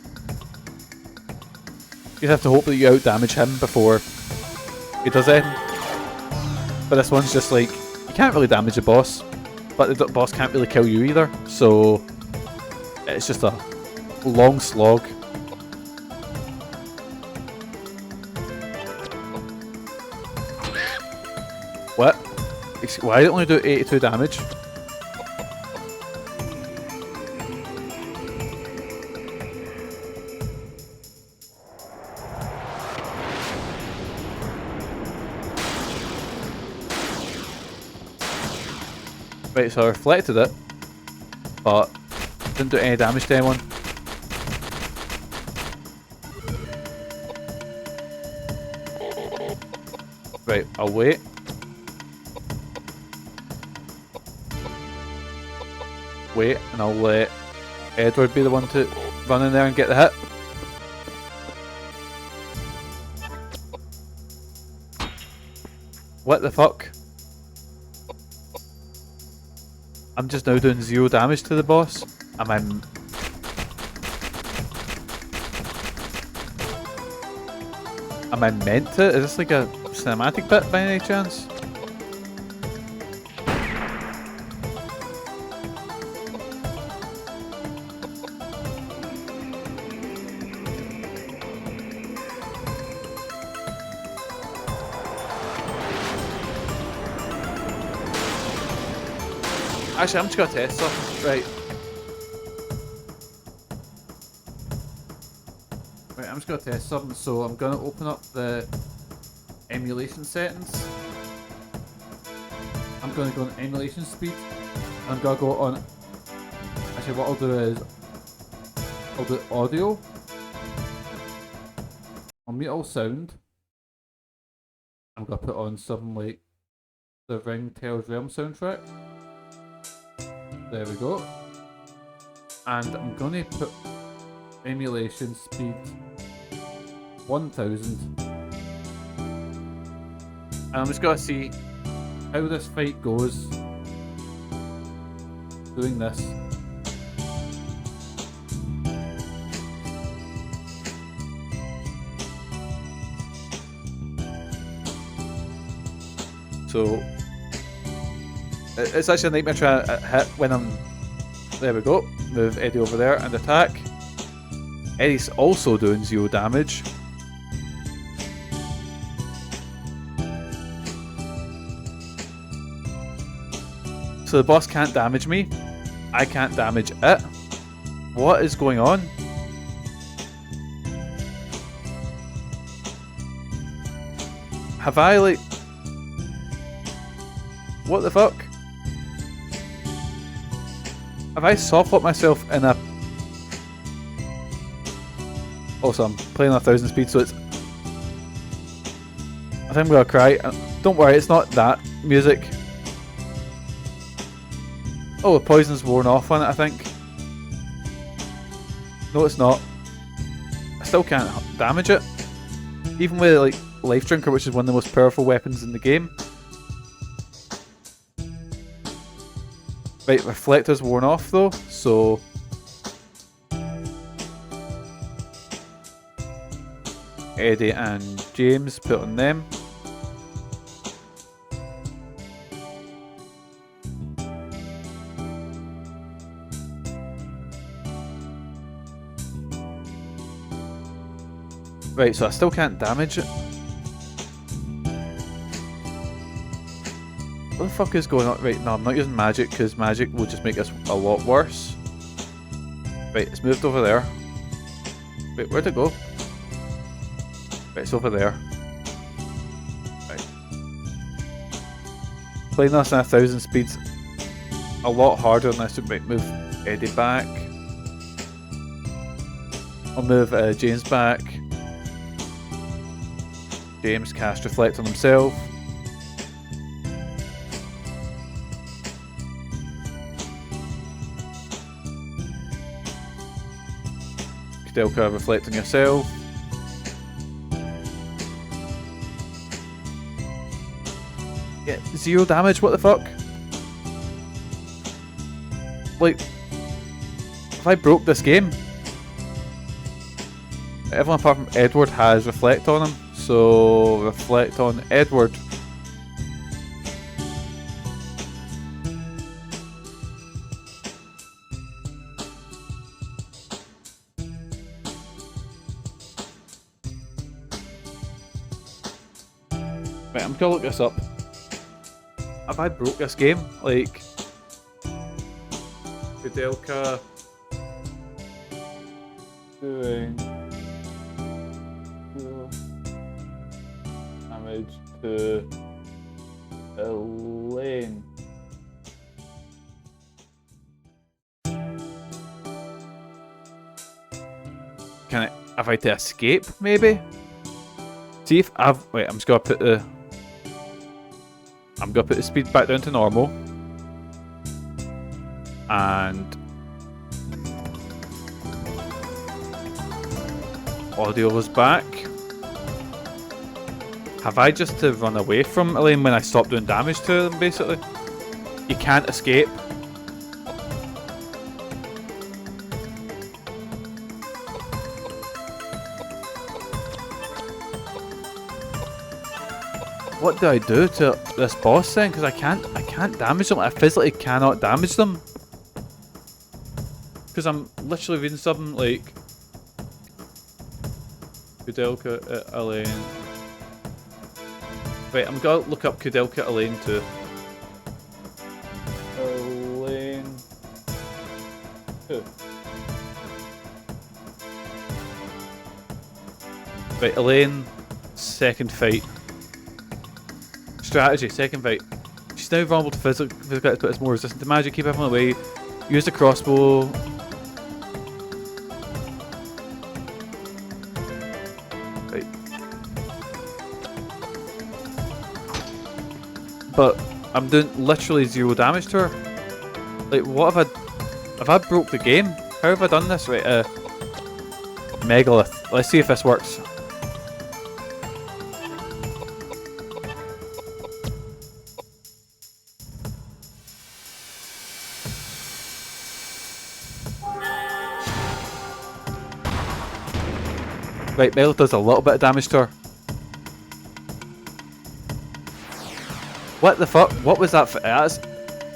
You have to hope that you out damage him before he does anything. But this one's just like, you can't really damage the boss, but the boss can't really kill you either, so it's just a long slog. What? Why did it only do 82 damage? Right, so I reflected it, but didn't do any damage to anyone. Right, I'll wait. Wait, and I'll let Edward be the one to run in there and get the hit. What the fuck? I'm just now doing 0 damage to the boss. Am I meant to? Is this like a cinematic bit by any chance? Actually, I'm just gonna test something. Right. Right, I'm just gonna test something, so I'm gonna open up the emulation settings. I'm gonna go on emulation speed. I'm gonna go on. Actually, what I'll do is I'll do audio. I'll mute all sound. I'm gonna put on something like the Ring Tales Realm soundtrack. There we go. And I'm gonna put emulation speed 1000. And I'm just gonna see how this fight goes doing this. So it's actually a nightmare trying to hit when I'm... There we go. Move Eddie over there and attack. Eddie's also doing 0 damage. So the boss can't damage me. I can't damage it. What is going on? Have I like... What the fuck? Have I soft-locked myself in a... Also, I'm playing 1000 speed, so it's... I think I'm gonna cry. Don't worry, it's not that music. Oh, the poison's worn off on it, I think. No, it's not. I still can't damage it. Even with, like, Life Drinker, which is one of the most powerful weapons in the game. Right, Reflector's worn off though, so... Eddie and James, put on them. Right, so I still can't damage it. What the fuck is going on? Right, no, I'm not using magic because magic will just make us a lot worse. Right, it's moved over there. Wait, where'd it go? Right, it's over there. Right. Playing this in 1000 speeds a lot harder than this. Right, move Eddie back. I'll move James back. James cast Reflect on himself. Koudelka, reflect on yourself. Yeah, 0 damage, what the fuck? Like, if I broke this game, everyone apart from Edward has reflect on him, so reflect on Edward. Right, I'm gonna look this up. Have I broke this game? Like, Koudelka doing damage to Elaine. Can I? Have I to escape? Maybe. See if I've. Wait, I'm just gonna put the. I'm gonna put the speed back down to normal. And audio is back. Have I just to run away from Elaine when I stop doing damage to them, basically? You can't escape. What do I do to this boss then? Because I can't damage them. I physically cannot damage them. Because I'm literally reading something like Koudelka Elaine. Wait, I'm gonna look up Koudelka Elaine too. Elaine 2. Right, Elaine, second fight. Strategy, second fight. She's now vulnerable to physical attacks, but it's more resistant to magic. Keep everyone away. Use the crossbow. Right. But I'm doing literally 0 damage to her. Like, what have I broke the game? How have I done this? Right, Megalith. Let's see if this works. Right, Megalith does a little bit of damage to her. What the fuck? What was that?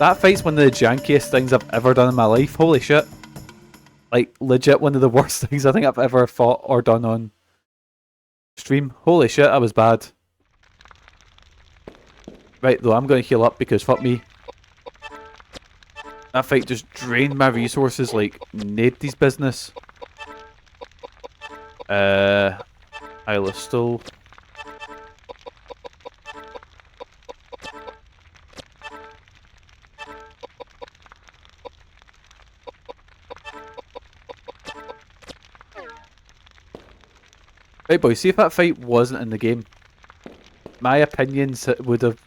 That fight's one of the jankiest things I've ever done in my life. Holy shit. Like, legit one of the worst things I think I've ever fought or done on stream. Holy shit, that was bad. Right, though, I'm going to heal up because fuck me. That fight just drained my resources like nobody's business. Isla Stoll. Right, boys, see if that fight wasn't in the game. My opinions would have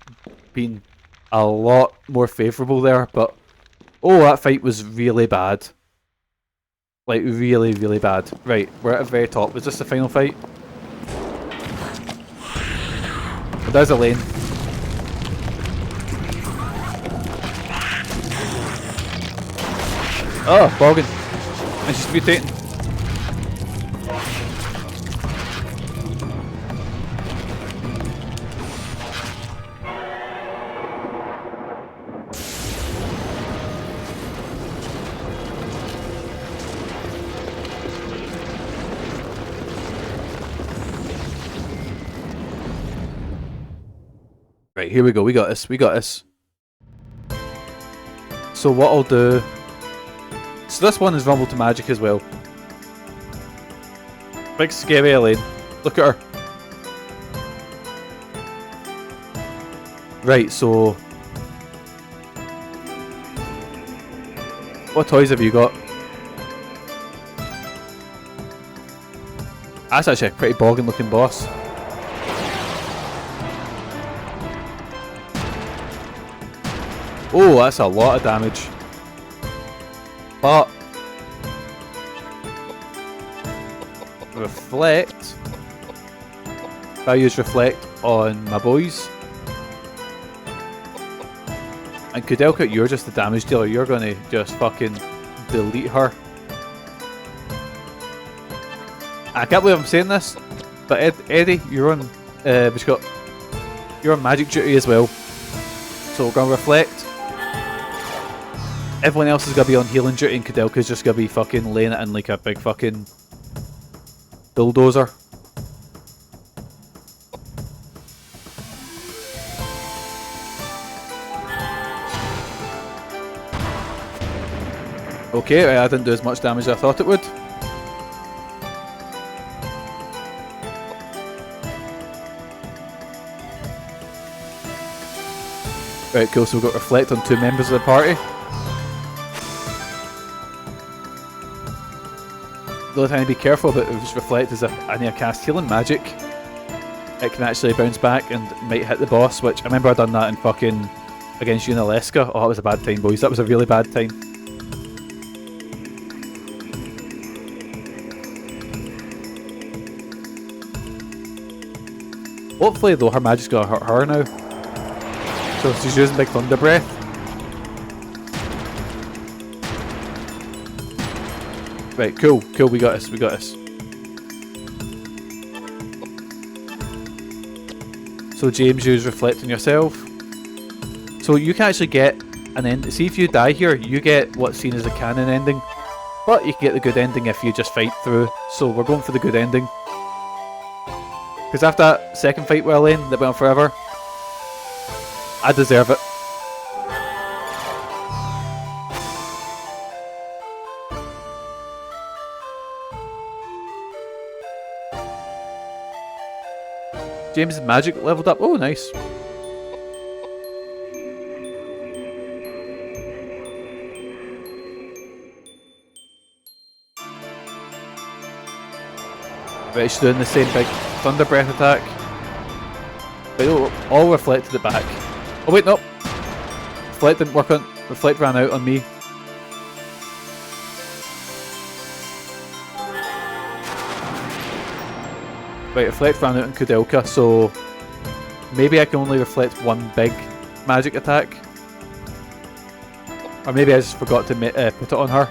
been a lot more favourable there, but oh, that fight was really bad. Like, really, really bad. Right, we're at the very top. Is this the final fight? There's Elaine. Oh, boggin. And she's mutating. Right, here we go. We got this. We got this. So what I'll do... So this one is vulnerable to magic as well. Big scary Elaine. Look at her. Right, so... What toys have you got? That's actually a pretty bogging looking boss. Oh, that's a lot of damage. But... Reflect. If I use Reflect on my boys. And Koudelka, you're just the damage dealer. You're gonna just fucking delete her. I can't believe I'm saying this, but Eddie, you're on. You're on magic duty as well. So we're gonna Reflect. Everyone else is gonna be on healing duty, and Koudelka's just gonna be fucking laying it in like a big fucking bulldozer. Okay, I didn't do as much damage as I thought it would. Right, cool, so we've got Reflect on 2 members of the party. The only thing to be careful about with Reflect is if I need to cast healing magic, it can actually bounce back and might hit the boss, which I remember I done that in fucking against Unaleska. Oh, that was a bad time, boys. That was a really bad time. Hopefully, though, her magic's gonna hurt her now. So she's using Big Thunder Breath. Right, cool, cool, we got this, we got this. So James, use Reflect on yourself. So you can actually get an end. See, if you die here, you get what's seen as a canon ending. But you can get the good ending if you just fight through. So we're going for the good ending. Because after that second fight with Elaine that went on forever, I deserve it. James' magic leveled up. Oh, nice. Right, she's doing the same big Thunder Breath attack. But all reflected it back. Oh wait, no. Reflect didn't work on. Reflect ran out on me. Right, Reflect ran out on Koudelka, so maybe I can only reflect one big magic attack. Or maybe I just forgot to put it on her.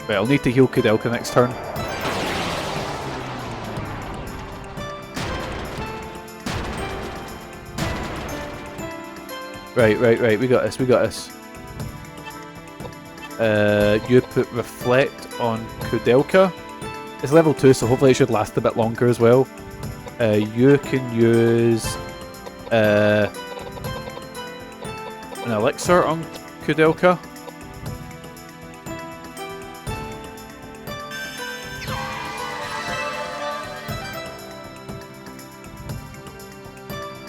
Right, I'll need to heal Koudelka next turn. Right, we got this, we got this. You put Reflect on Koudelka. It's level 2, so hopefully it should last a bit longer as well. You can use an elixir on Koudelka.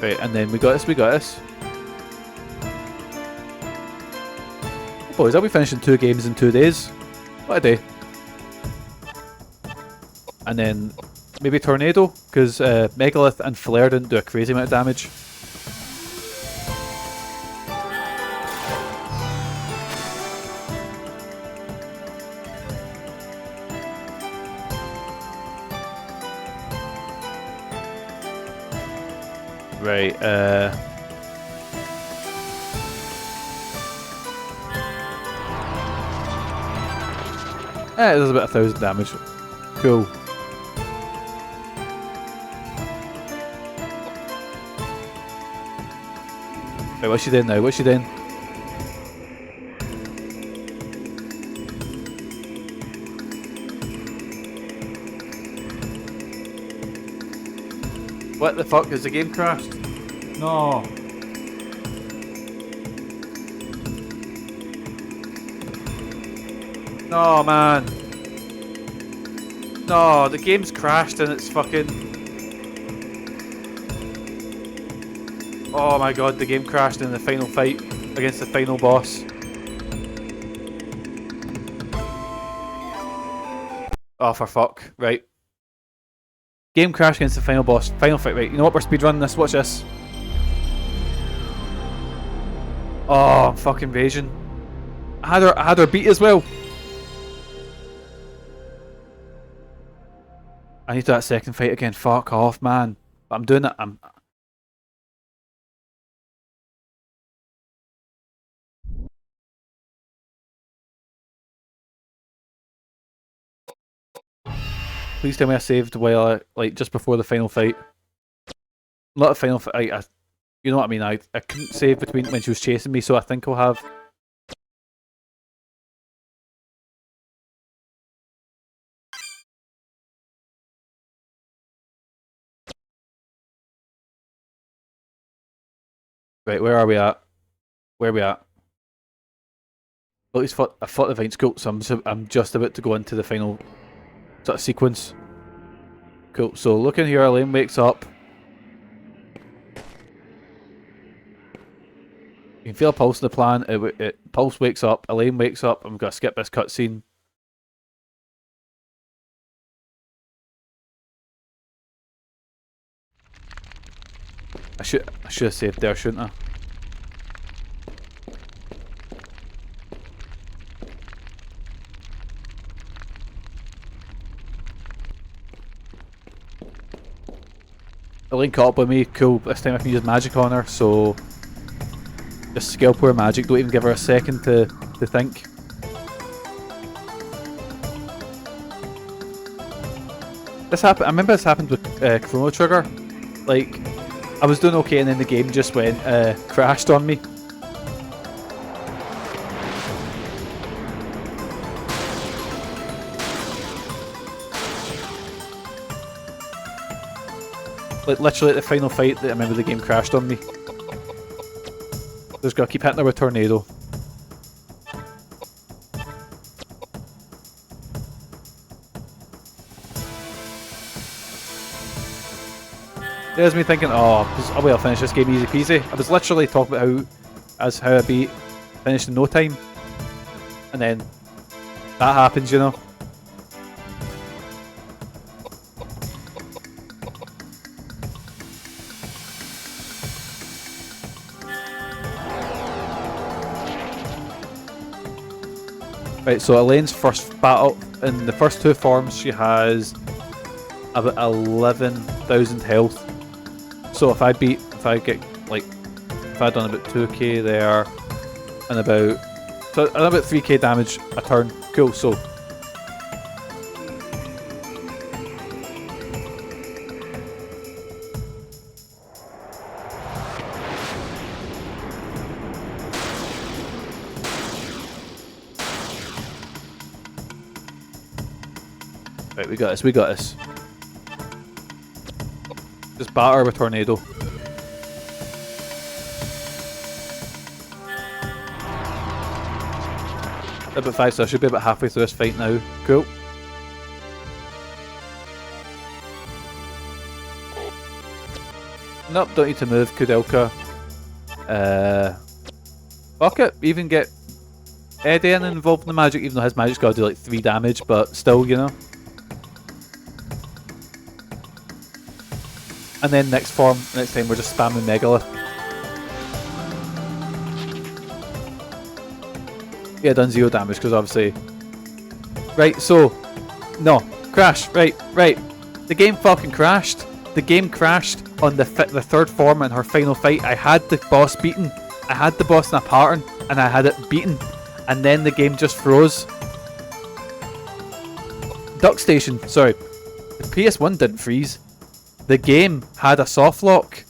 Right, and then we got this, we got this. Oh boys, I'll be finishing 2 games in 2 days. What a day. And then maybe Tornado, because Megalith and Flare didn't do a crazy amount of damage. Right, it does about 1,000 damage. Cool. Right, what's she doing now? What's she doing? What the fuck? Has the game crashed? No. No, man. No, the game's crashed and it's fucking... Oh my god, the game crashed in the final fight against the final boss. Oh, for fuck. Right. Game crashed against the final boss. Final fight, right. You know what? We're speedrunning this. Watch this. Oh, fucking invasion. I had her beat as well. I need that second fight again. Fuck off, man. But I'm doing it. Please tell me I saved while like just before the final fight. Not a final fight. You know what I mean. I couldn't save between when she was chasing me, so I think I'll have. Right, where are we at? Where are we at? Well, at least I fought the Vine School, so I'm just about to go into the final sort of sequence. Cool. So looking here, Elaine wakes up. You can feel a pulse in the plan. Pulse wakes up. Elaine wakes up. I'm gonna skip this cutscene. I should have saved there, shouldn't I? Elaine caught up with me. Cool. This time I can use magic on her. So just scalp her magic. Don't even give her a second to think. This happened. I remember this happened with Chrono Trigger. Like, I was doing okay and then the game just went crashed on me. Like literally at the final fight, I remember the game crashed on me. Just gotta keep hitting her with tornado. There's me thinking, oh well, I'll finish this game easy peasy. I was literally talking about how I beat finished in no time, and then that happens, you know. Right, so Elaine's first battle, in the first two forms, she has about 11,000 health. So if I'd done about 2k there, and about 3k damage a turn. Cool, so. Right, we got this. Just batter with tornado. About 5, so I should be about halfway through this fight now. Cool. Nope, don't need to move, Koudelka. Fuck it, even get Eddie involved in the magic, even though his magic's gotta do like 3 damage, but still, you know. And then next time we're just spamming Megalith. Yeah, done 0 damage because obviously. Right, so no crash. Right. The game fucking crashed. The game crashed on the third form in her final fight. I had the boss beaten. I had the boss in a pattern, and I had it beaten, and then the game just froze. Duck Station. Sorry, the PS1 didn't freeze. The game had a soft lock,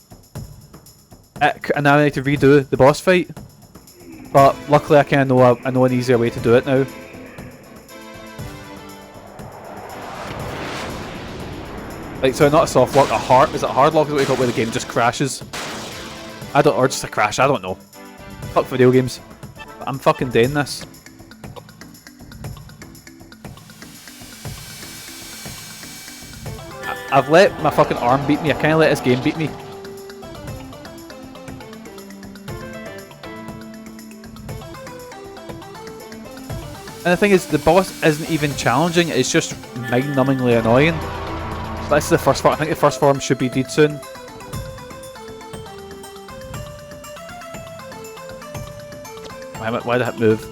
and now I need to redo the boss fight. But luckily, I know an easier way to do it now. Like, so not a soft lock, a hard, is it a hard lock is what we call it, where the game just crashes? I don't, or just a crash, I don't know. Fuck video games. But I'm fucking doing this. I've let my fucking arm beat me, I can't let this game beat me. And the thing is, the boss isn't even challenging, it's just mind-numbingly annoying. But this is the first form, I think the first form should be deed soon. Why did that move?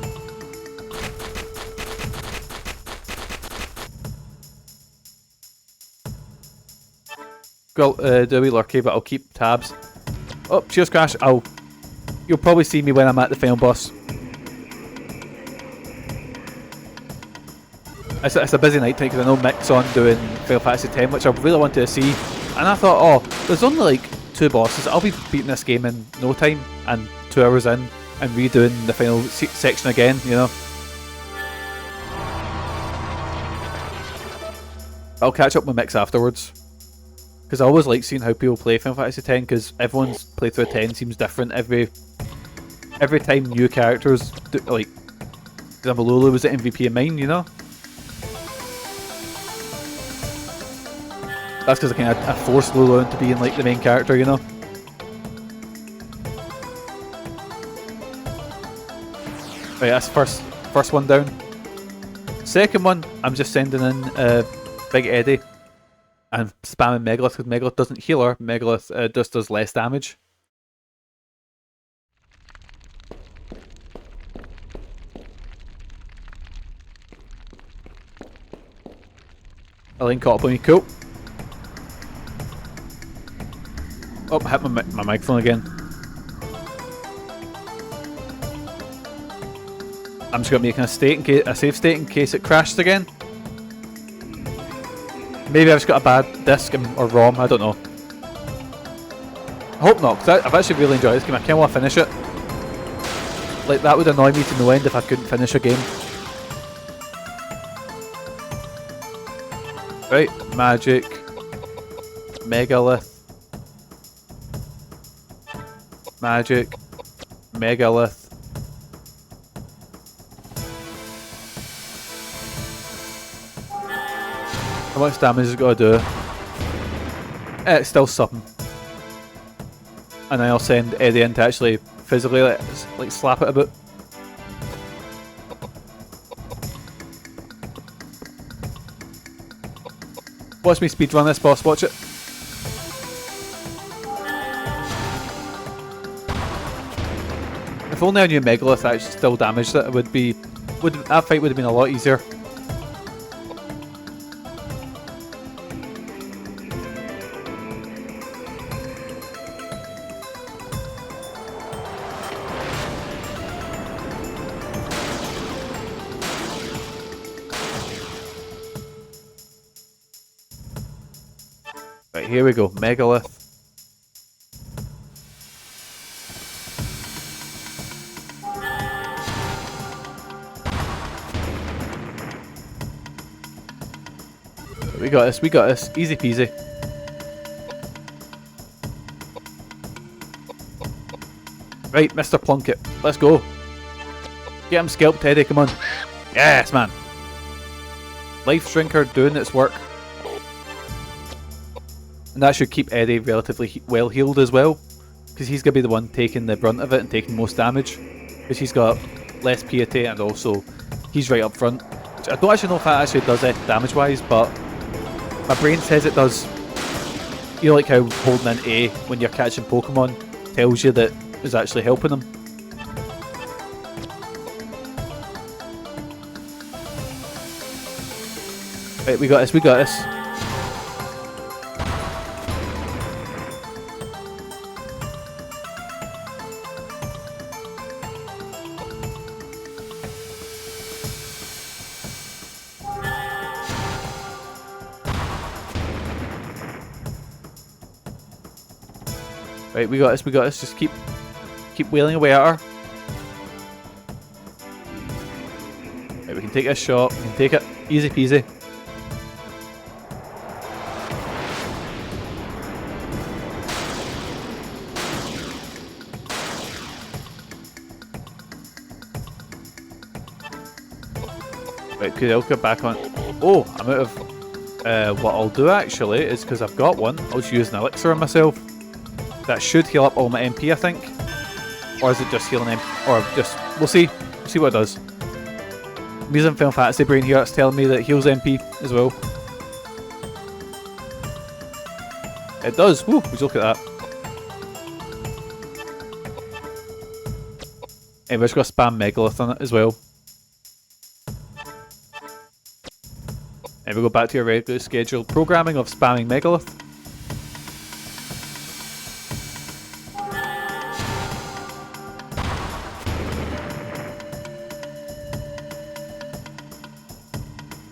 Well, do a wee lurky, but I'll keep tabs. Oh, cheers Crash, you'll probably see me when I'm at the final boss. It's a busy night tonight because I know Mick's on doing Final Fantasy X, which I really wanted to see. And I thought, oh, there's only like 2 bosses. I'll be beating this game in no time, and 2 hours in, and redoing the final section again, you know. I'll catch up with Mick's afterwards. Because I always like seeing how people play Final Fantasy X, because everyone's playthrough of 10 seems different every time new characters do, like, for example, Lulu was the MVP of mine, you know. That's because I forced Lulu into being like the main character, you know. Right, that's first one down. Second one, I'm just sending in Big Eddie and spamming Megalith because Megalith doesn't heal her. Megalith just does less damage. Elaine caught up on me, cool. Oh, I hit my microphone again. I'm just gonna make a safe state in case it crashes again. Maybe I've just got a bad disc or ROM, I don't know. I hope not, because I've actually really enjoyed this game. I can't want to finish it. Like, that would annoy me to no end if I couldn't finish a game. Right, magic, megalith, magic, megalith. How much damage is it got to do? It's still something. And then I'll send Eddie in to actually physically like slap it a bit. Watch me speedrun this boss, watch it. If only I knew Megalith actually still damaged it, that fight would have been a lot easier. Right, here we go, Megalith. We got this, easy peasy. Right, Mr. Plunkett, let's go. Get him scalped, Teddy, come on. Yes, man. Life Drinker doing its work. And that should keep Eddie relatively well healed as well, because he's going to be the one taking the brunt of it and taking most damage, because he's got less piety and also he's right up front. Which I don't actually know if that actually does it damage wise, but my brain says it does. You know, like how holding an A when you're catching Pokemon tells you that it's actually helping them. Right, we got this, we got this. Right, we got this, just keep wailing away at her. Right, we can take this shot, we can take it, easy peasy. Koudelka back on. Oh, I'm out of. What I'll do actually is because I've got one, I'll just use an elixir on myself. That should heal up all my MP, I think. Or is it just healing MP? Or just we'll see. We'll see what it does. I'm using Final Fantasy Brain here. It's telling me that it heals MP as well. It does. Woo! Would you look at that? And we're just going to spam Megalith on it as well. And we go back to your regularly scheduled programming of spamming Megalith.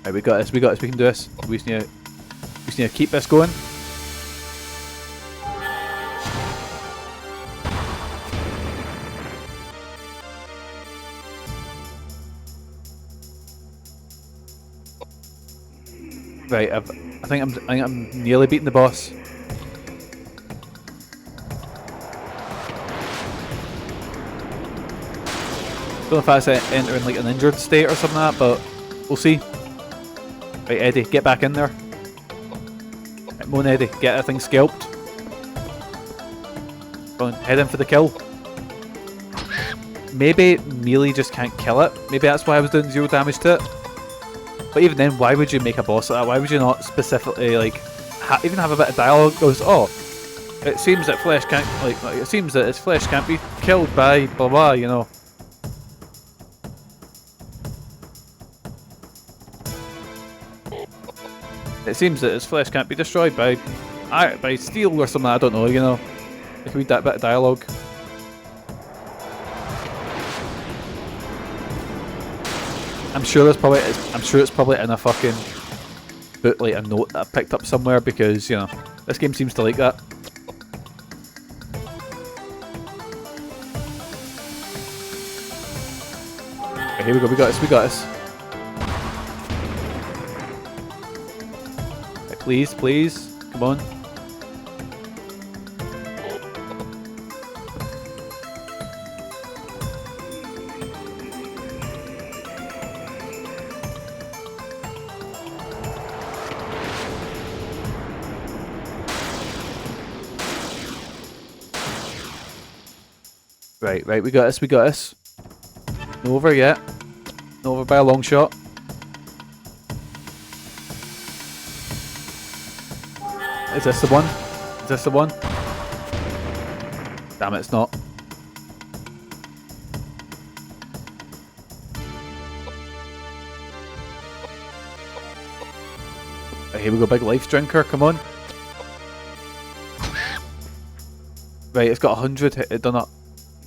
Right, we got this, we can do this. We just need to keep this going. Right, I think I'm nearly beating the boss. Don't know if that's entering like an injured state or something like that, but we'll see. Right, Eddie, get back in there. Right, come on, Eddie, get that thing scalped. Go on, head in for the kill. Maybe melee just can't kill it. Maybe that's why I was doing 0 damage to it. But even then, why would you make a boss like that? Why would you not specifically like even have a bit of dialogue? Goes, oh, it seems that flesh can't it seems that its flesh can't be killed by blah blah. You know. It seems that its flesh can't be destroyed by steel or something. I don't know. You know, if we read that bit of dialogue. I'm sure it's probably in a fucking book, like a note that I picked up somewhere, because you know this game seems to like that. Okay, here we go. We got this. Right, please, come on. Right, we got this. No over yet. No over by a long shot. Is this the one? Damn it, it's not. Right, here we go, big life drinker, come on. Right, it's got 100, it done up.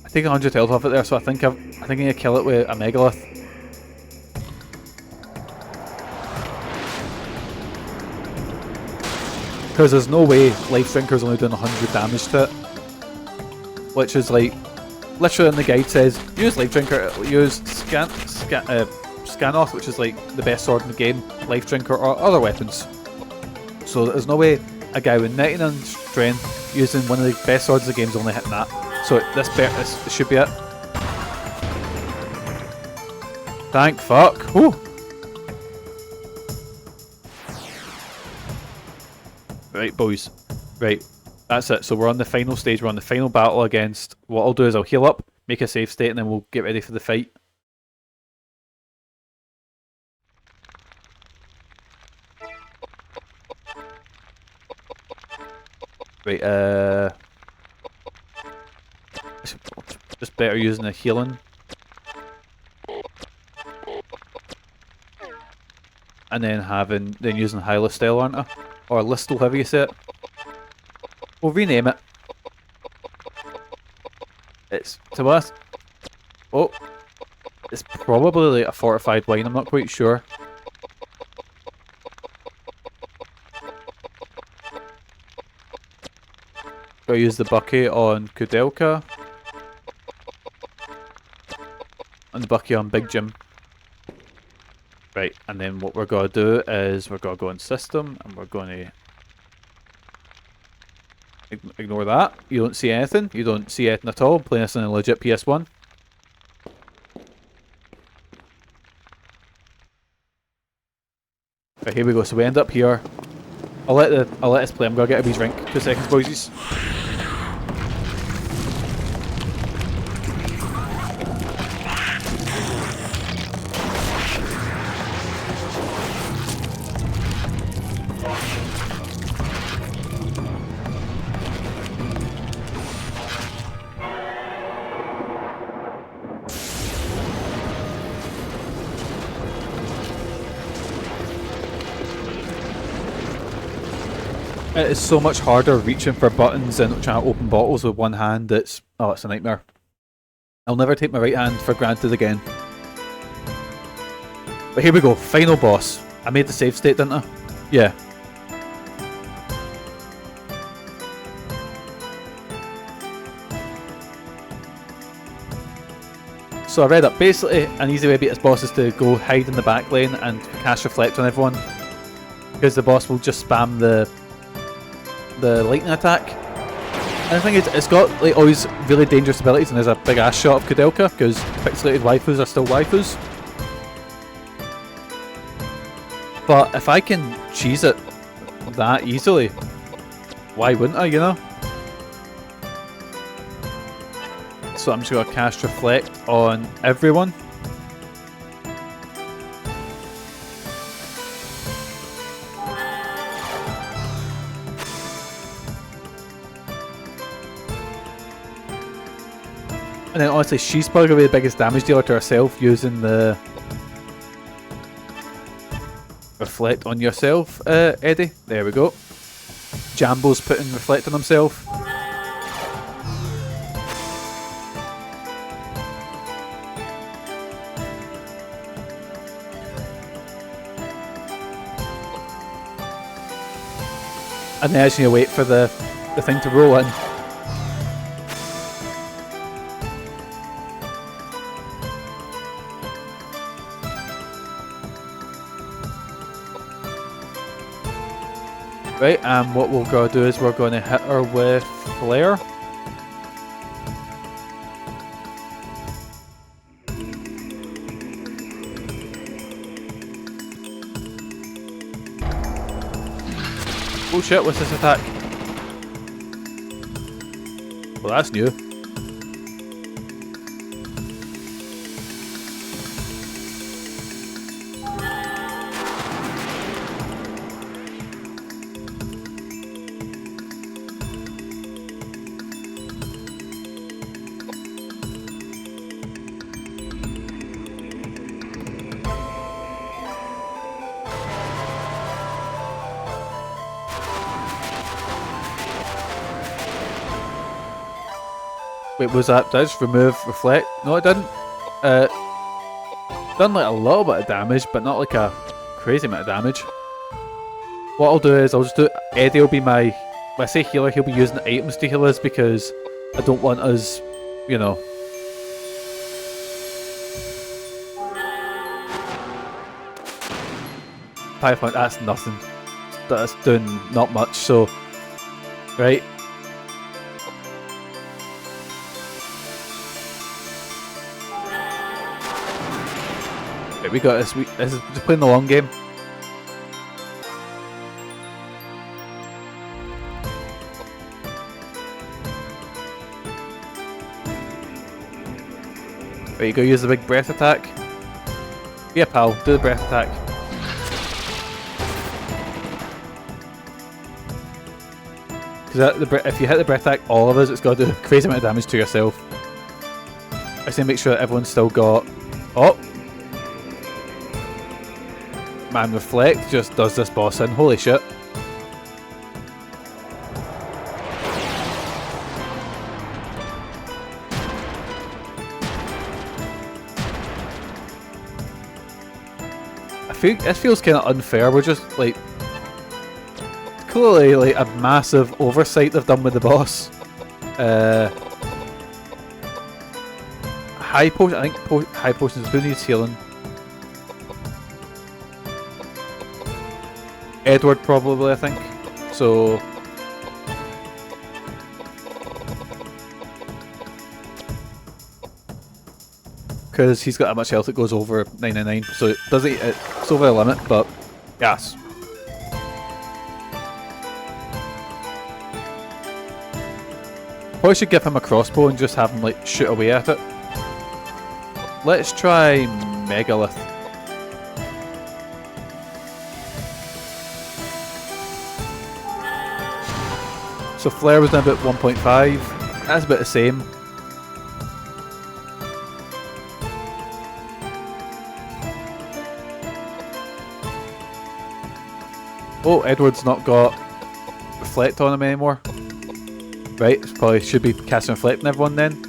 I take 100 health off it there, so I think I need to kill it with a megalith. Because there's no way Life Drinker's only doing 100 damage to it. Which is like, literally in the guide says, use Life Drinker, use Scanoth, which is like the best sword in the game, Life Drinker or other weapons. So there's no way a guy with 99 strength using one of the best swords in the game is only hitting that. So this should be it. Thank fuck. Whew. Right, boys. Right, that's it. So we're on the final stage. We're on the final battle against. What I'll do is I'll heal up, make a save state, and then we'll get ready for the fight. Right, just better using a healing. And then using Hylostyle, aren't I? Or Listel, however you say it. We'll rename it. It's, to us, oh, it's probably like a fortified wine, I'm not quite sure. Gotta use the bucket on Koudelka. And the bucket on Big Jim. Right, and then what we're going to do is we're going to go in system and we're going to ignore that. You don't see anything. You don't see anything at all. I'm playing this on a legit PS1. Right, here we go. So we end up here. I'll let us play. I'm gonna get a wee drink. 2 seconds, boys. It is so much harder reaching for buttons and trying to open bottles with one hand. It's a nightmare. I'll never take my right hand for granted again. But here we go, final boss. I made the save state, didn't I? Yeah. So I read up, basically an easy way to beat this boss is to go hide in the back lane and cast reflect on everyone. Because the boss will just spam the lightning attack. And the thing is, it's got like all these really dangerous abilities, and there's a big ass shot of Koudelka because pixelated waifus are still waifus. But if I can cheese it that easily, why wouldn't I, you know? So I'm just gonna cast reflect on everyone. And then honestly, she's probably going to be the biggest damage dealer to herself using the reflect on yourself, Eddie. There we go. Jambo's putting reflect on himself. And then as you wait for the thing to roll in. Right, and what we're going to do is we're going to hit her with Flare. Oh shit, what's this attack? Well, that's new. Wait, was that? Did I just remove reflect? No, it didn't. Done like a little bit of damage, but not like a crazy amount of damage. What I'll do is I'll just do. Eddie will be my. When I say healer, he'll be using items to heal us because I don't want us, you know. .5, that's nothing. That's doing not much. So, right. We got this. This is just playing the long game. There you go. Use the big breath attack. Yeah, pal. Do the breath attack. Because if you hit the breath attack, all of us, it's got to do a crazy amount of damage to yourself. I just need to make sure that everyone's still got. Oh. Man, reflect just does this boss in. Holy shit. I feel this feels kind of unfair. We're just like clearly like a massive oversight they've done with the boss. High potion. I think high potions. Who needs healing? Edward probably, I think. So because he's got that much health, it goes over 999. So it doesn't. It's over the limit, but Yes. Probably should give him a crossbow and just have him like shoot away at it. Let's try Megalith. So Flare was down about 1.5. That's about the same. Oh, Edward's not got Reflect on him anymore. Right, probably should be casting Reflect on everyone then.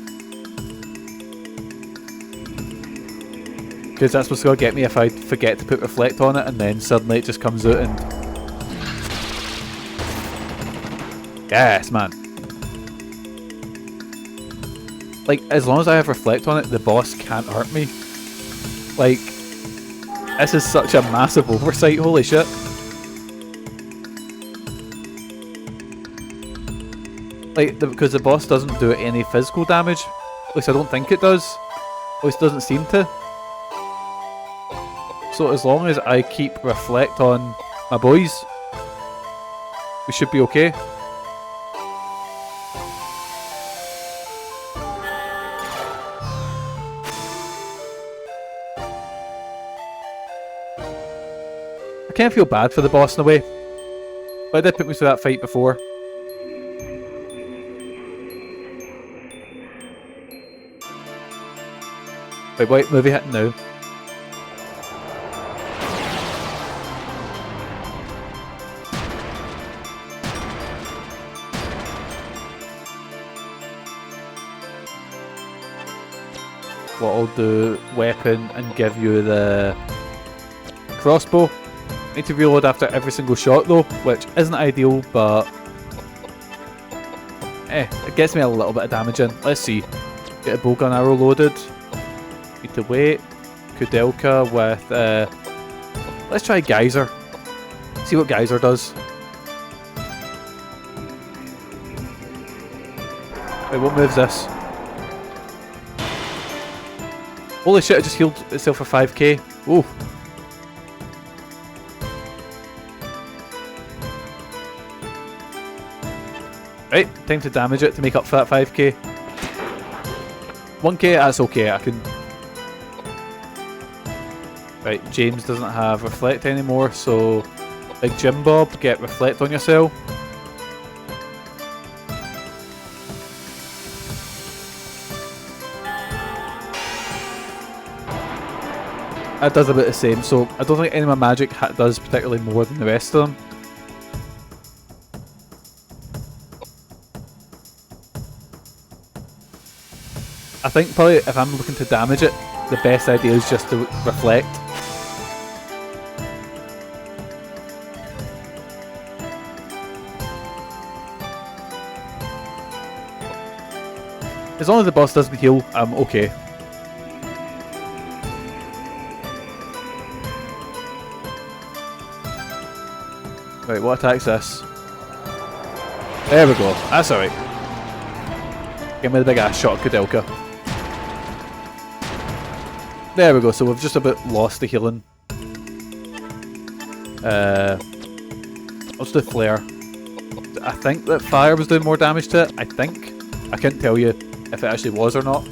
Because that's what's going to get me if I forget to put Reflect on it and then suddenly it just comes out and... Yes, man. Like, as long as I have Reflect on it, the boss can't hurt me. Like, this is such a massive oversight, holy shit. Like, because the boss doesn't do any physical damage. At least I don't think it does. At least it doesn't seem to. So as long as I keep Reflect on my boys, we should be okay. I kind of feel bad for the boss in a way. But it did put me through that fight before. Wait, what movie hitting now? What I'll do, weapon, and give you the crossbow. Need to reload after every single shot though, which isn't ideal, but it gets me a little bit of damage in. Let's see. Get a bowgun arrow loaded. Need to wait. Koudelka with let's try Geyser. See what Geyser does. Wait, what move's this? Holy shit, it just healed itself for 5k. Ooh. Right, time to damage it to make up for that 5k. 1k, that's okay, I can... Right, James doesn't have Reflect anymore, so... Big Jim Bob, get Reflect on yourself. That does about the same, so I don't think any of my magic does particularly more than the rest of them. I think probably if I'm looking to damage it, the best idea is just to Reflect. As long as the boss doesn't heal, I'm okay. Right, what attack's this? There we go, that's alright. Give me the big ass shot, Koudelka. There we go, so we've just about lost the healing. Let's do Flare. I think that Fire was doing more damage to it, I think. I couldn't tell you if it actually was or not.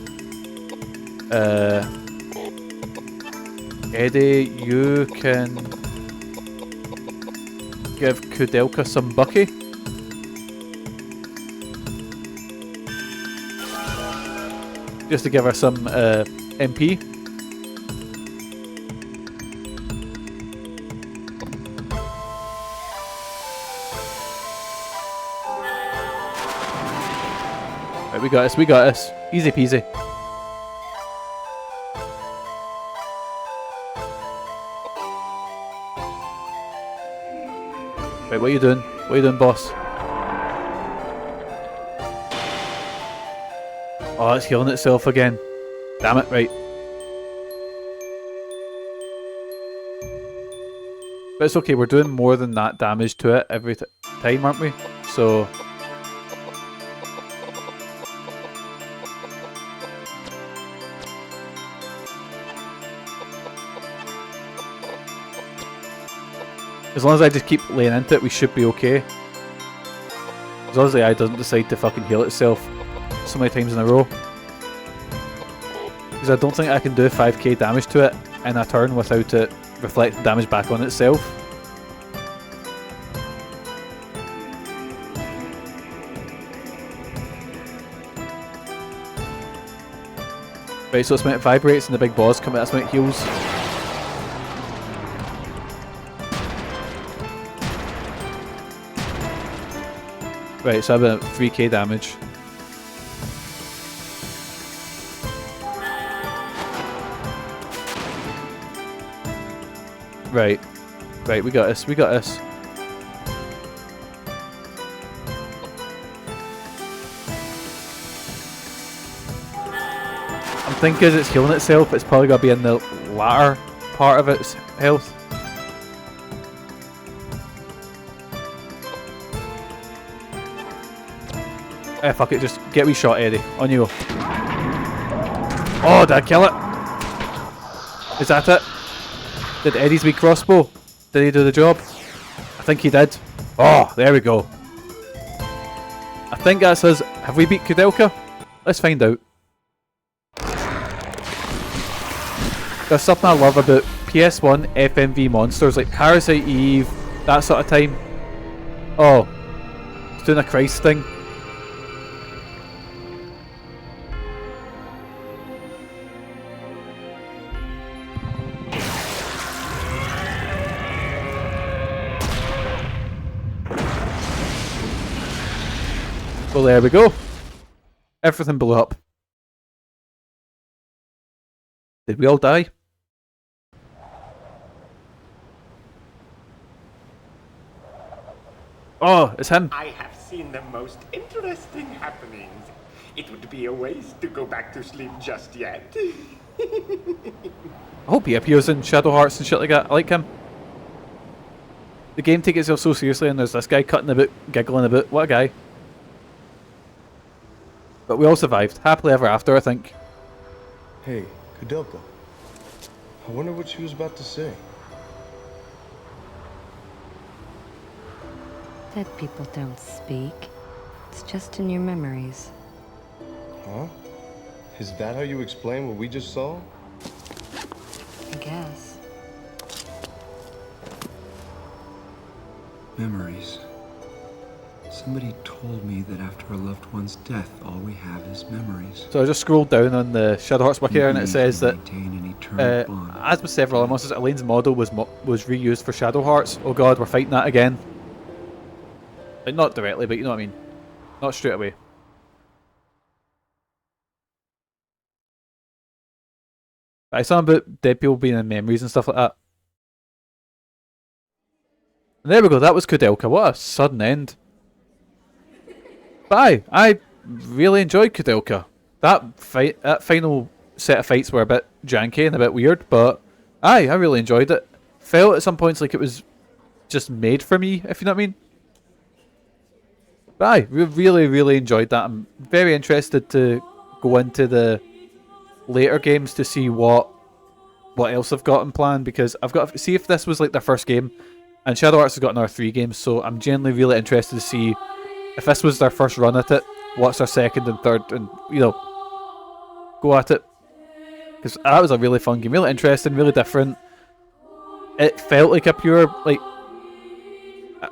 Eddie, you can give Koudelka some Bucky. Just to give her some MP. Right, we got this, we got this. Easy peasy. Right, what are you doing? What are you doing, boss? Oh, it's healing itself again. Damn it, right. But it's okay, we're doing more than that damage to it every time, aren't we? So... As long as I just keep laying into it, we should be okay. As long as the eye doesn't decide to fucking heal itself so many times in a row. Because I don't think I can do 5k damage to it in a turn without it reflecting damage back on itself. Right, so it's when it vibrates and the big boss comes, that's when it heals. Right, so I have about 3k damage. Right. Right, we got this, we got this. I'm thinking as it's healing itself, it's probably going to be in the latter part of its health. Fuck it, just get a wee shot, Eddie. On you go. Oh, did I kill it? Is that it? Did Eddie's wee crossbow? Did he do the job? I think he did. Oh, there we go. I think that says, have we beat Koudelka? Let's find out. There's something I love about PS1 FMV monsters, like Parasite Eve, that sort of time. Oh, it's doing a Christ thing. Well, there we go. Everything blew up. Did we all die? Oh, it's him. I have seen the most interesting happenings. It would be a waste to go back to sleep just yet. I hope he appears in Shadow Hearts and shit like that. I like him. The game takes itself so seriously, and there's this guy cutting about, giggling about. What a guy. But we all survived. Happily ever after, I think. Hey, Koudelka. I wonder what she was about to say. Dead people don't speak. It's just in your memories. Huh? Is that how you explain what we just saw? I guess. Memories. Somebody told me that after a loved one's death, all we have is memories. So I just scrolled down on the Shadow Hearts wiki and it says that, bond. as with several other monsters, Elaine's model was reused for Shadow Hearts. Oh god, we're fighting that again. Like, not directly, but you know what I mean. Not straight away. I saw about dead people being in memories and stuff like that. And there we go, that was Koudelka. What a sudden end. But I really enjoyed Koudelka. That final set of fights were a bit janky and a bit weird, but I really enjoyed it. Felt at some points like it was just made for me, if you know what I mean. But I really enjoyed that. I'm very interested to go into the later games to see what else I've got in plan, because I've got to see if this was like their first game, and Shadow Hearts has got another 3 games, so I'm genuinely really interested to see if this was their first run at it, what's their second and third, and you know, go at it. Because that was a really fun game, really interesting, really different. It felt like a pure, like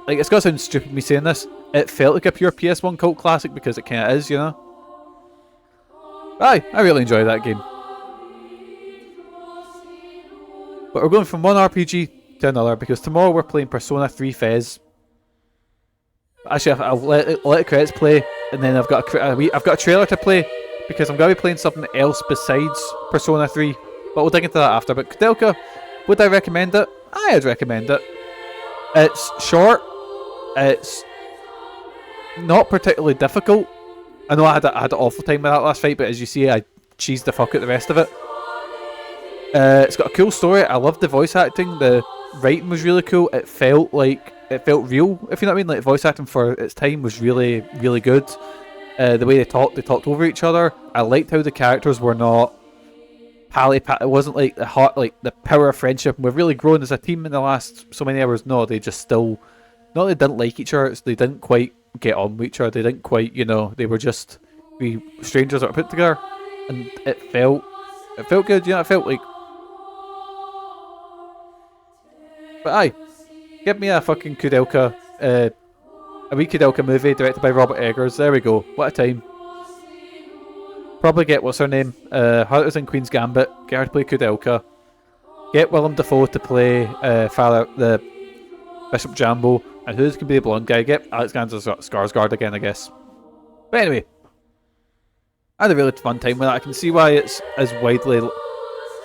it's gonna sound stupid me saying this, it felt like a pure PS1 cult classic because it kinda is, you know. I really enjoyed that game. But we're going from one RPG to another because tomorrow we're playing Persona 3 Fez. Actually, I'll let credits play, and then I've got a trailer to play because I'm going to be playing something else besides Persona 3. But we'll dig into that after. But Koudelka, would I recommend it? I'd recommend it. It's short. It's not particularly difficult. I know I had an awful time with that last fight, but as you see, I cheesed the fuck out the rest of it. It's got a cool story. I loved the voice acting. The writing was really cool. It felt real, if you know what I mean. Like, voice acting for its time was really good. The way they talked over each other. I liked how the characters were not it wasn't like the heart, like the power of friendship. And we've really grown as a team in the last so many hours. No, they just still, not they didn't like each other. They didn't quite get on with each other. They didn't quite, they were just strangers that were put together, and it felt good. It felt like. But aye, give me a fucking Koudelka, a wee Koudelka movie directed by Robert Eggers. There we go. What a time. Probably get, what's her name? Hunters in Queen's Gambit. Get her to play Koudelka. Get Willem Dafoe to play the Bishop Jambo. And who's going to be the blonde guy? Get Alexander Skarsgård again, I guess. But anyway, I had a really fun time with that. I can see why it's as widely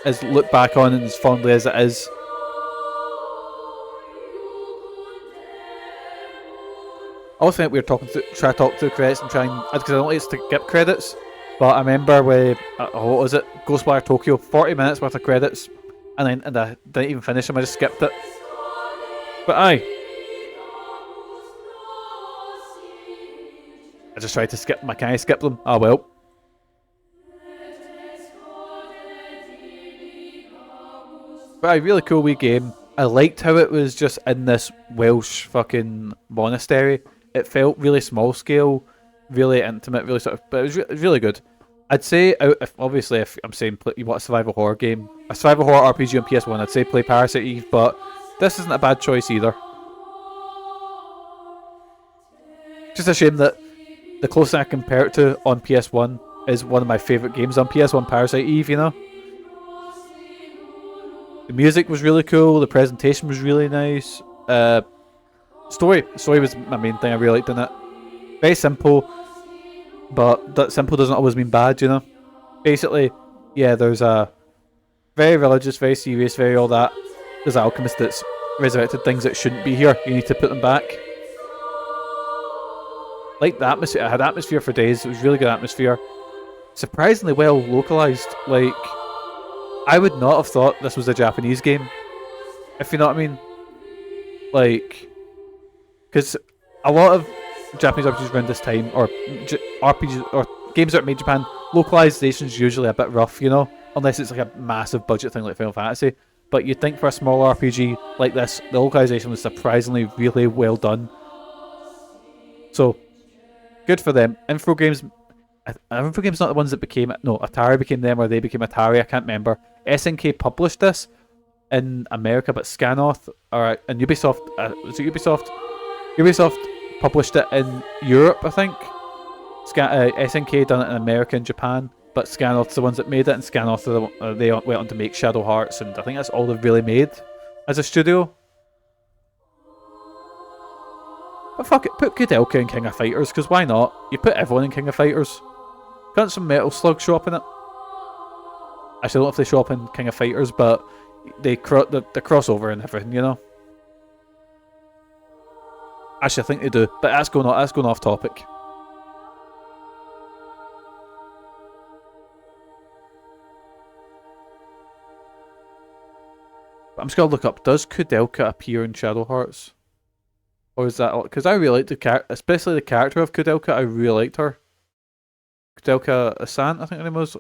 as looked back on and as fondly as it is. I also think we were try to talk to the credits and try and, because I don't like to skip credits. But I remember with, what was it? Ghostwire Tokyo, 40 minutes worth of credits, and I didn't even finish them, I just skipped it. But aye. I just tried to skip them, I can't skip them. Ah well. But aye, really cool wee game. I liked how it was just in this Welsh fucking monastery. It felt really small scale, really intimate, really sort of, but it was really good. I'd say, obviously, if I'm saying you want a survival horror game, a survival horror RPG on PS1, I'd say play Parasite Eve, but this isn't a bad choice either. Just a shame that the closest I compare it to on PS1 is one of my favourite games on PS1, Parasite Eve, The music was really cool, the presentation was really nice, story was my main thing I really liked in it. Very simple, but that simple doesn't always mean bad, Basically, yeah, there's a very religious, very serious, very all that. There's an alchemist that's resurrected things that shouldn't be here. You need to put them back. Like the atmosphere, I had atmosphere for days. It was really good atmosphere. Surprisingly well localized. Like, I would not have thought this was a Japanese game, if you know what I mean. Like, because a lot of Japanese RPGs around this time, or RPGs or games that are made in Japan, localization's usually a bit rough, unless it's like a massive budget thing like Final Fantasy. But you'd think for a small RPG like this, the localization was surprisingly really well done. So, good for them. Infogrames not the ones that became, no, Atari became them, or they became Atari, I can't remember. SNK published this in America, but Scanoth, and Ubisoft, was it Ubisoft? Ubisoft published it in Europe, I think. SNK done it in America and Japan, but Scanoth's the ones that made it, and Scanoth they went on to make Shadow Hearts, and I think that's all they've really made as a studio. But fuck it, put Koudelka in King of Fighters, because why not? You put everyone in King of Fighters. Can't some Metal Slug show up in it? Actually, I don't know if they show up in King of Fighters, but they crossover and everything, Actually, I think they do, but that's going off topic. I'm just gonna look up, does Koudelka appear in Shadow Hearts? Or is that, because I really liked the character, especially the character of Koudelka, I really liked her. Koudelka Asant, I think her name was.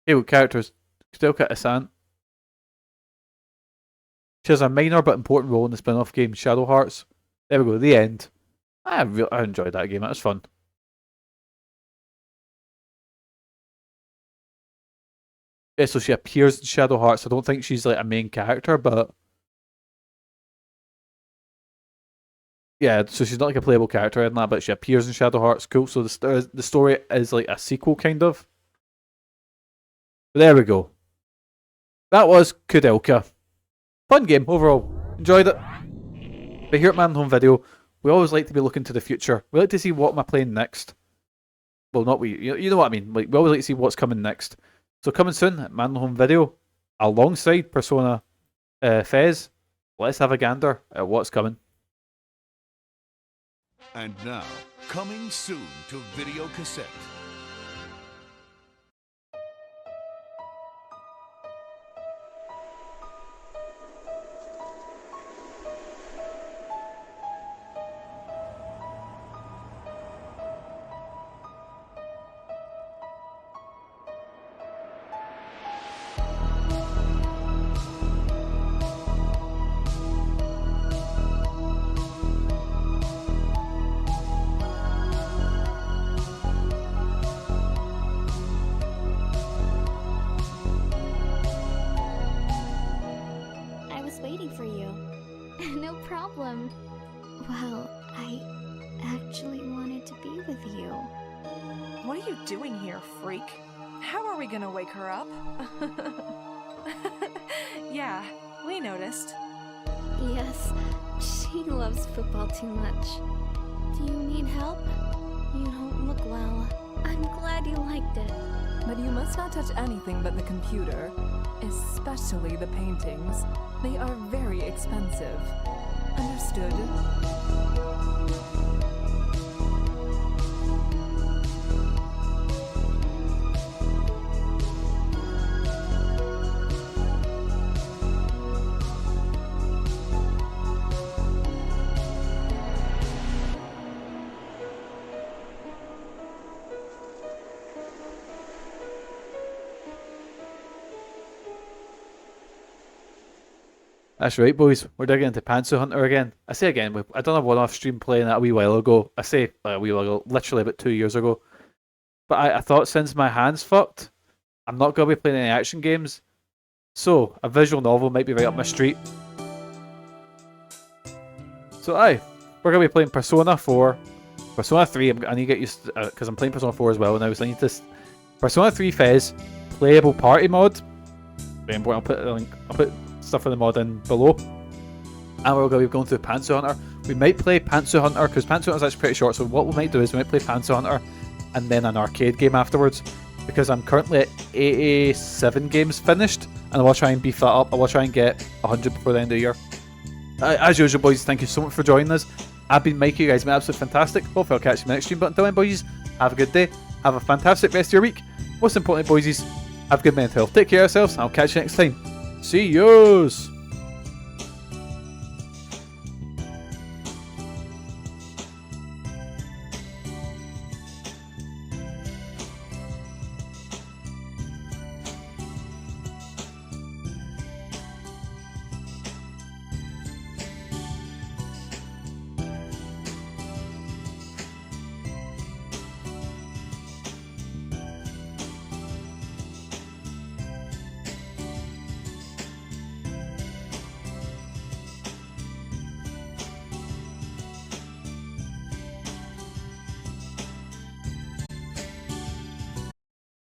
Hey, what characters? Koudelka Asant. She has a minor but important role in the spin-off game Shadow Hearts. There we go, the end. I enjoyed that game, that was fun. Yeah, so she appears in Shadow Hearts. I don't think she's like a main character, but yeah, so she's not like a playable character in that, but she appears in Shadow Hearts. Cool. So the story is like a sequel, kind of. But there we go. That was Koudelka. Fun game overall. Enjoyed it. But here at Man Home Video, we always like to be looking to the future. We like to see what am I playing next. Well, not we. You know what I mean. Like, we always like to see what's coming next. So coming soon at Man Home Video, alongside Persona Fez, let's have a gander at what's coming. And now, coming soon to video cassette. was waiting for you. No problem. Well, I actually wanted to be with you. What are you doing here, freak? How are we gonna wake her up? Yeah, we noticed. Yes, she loves football too much. Do you need help? You don't look well. I'm glad you liked it. But you must not touch anything but the computer, especially the paintings. They are very expensive. Understood? That's right, boys. We're digging into Panther Hunter again. I say again, I done a one-off stream playing that a wee while ago. I say a wee while ago, literally about 2 years ago. But I thought since my hand's fucked, I'm not going to be playing any action games. So, a visual novel might be right up my street. So we're going to be playing Persona 4. Persona 3, I need to get used to, because I'm playing Persona 4 as well now, so I need to... Persona 3 Fez, playable party mod. Very important, I'll put stuff in the mod in below. And we're going to be going through Panther Hunter. We might play Panther Hunter, because Panther Hunter is actually pretty short, so what we might do is we might play Panther Hunter and then an arcade game afterwards, because I'm currently at 87 games finished, and I will try and beef that up. I will try and get 100 before the end of the year. As usual, boys, thank you so much for joining us. I've been Mikey, you guys have been absolutely fantastic. Hopefully I'll catch you in the next stream, but until then, boys, have a good day, have a fantastic rest of your week. Most importantly, boys, have good mental health. Take care of yourselves, and I'll catch you next time. See yous!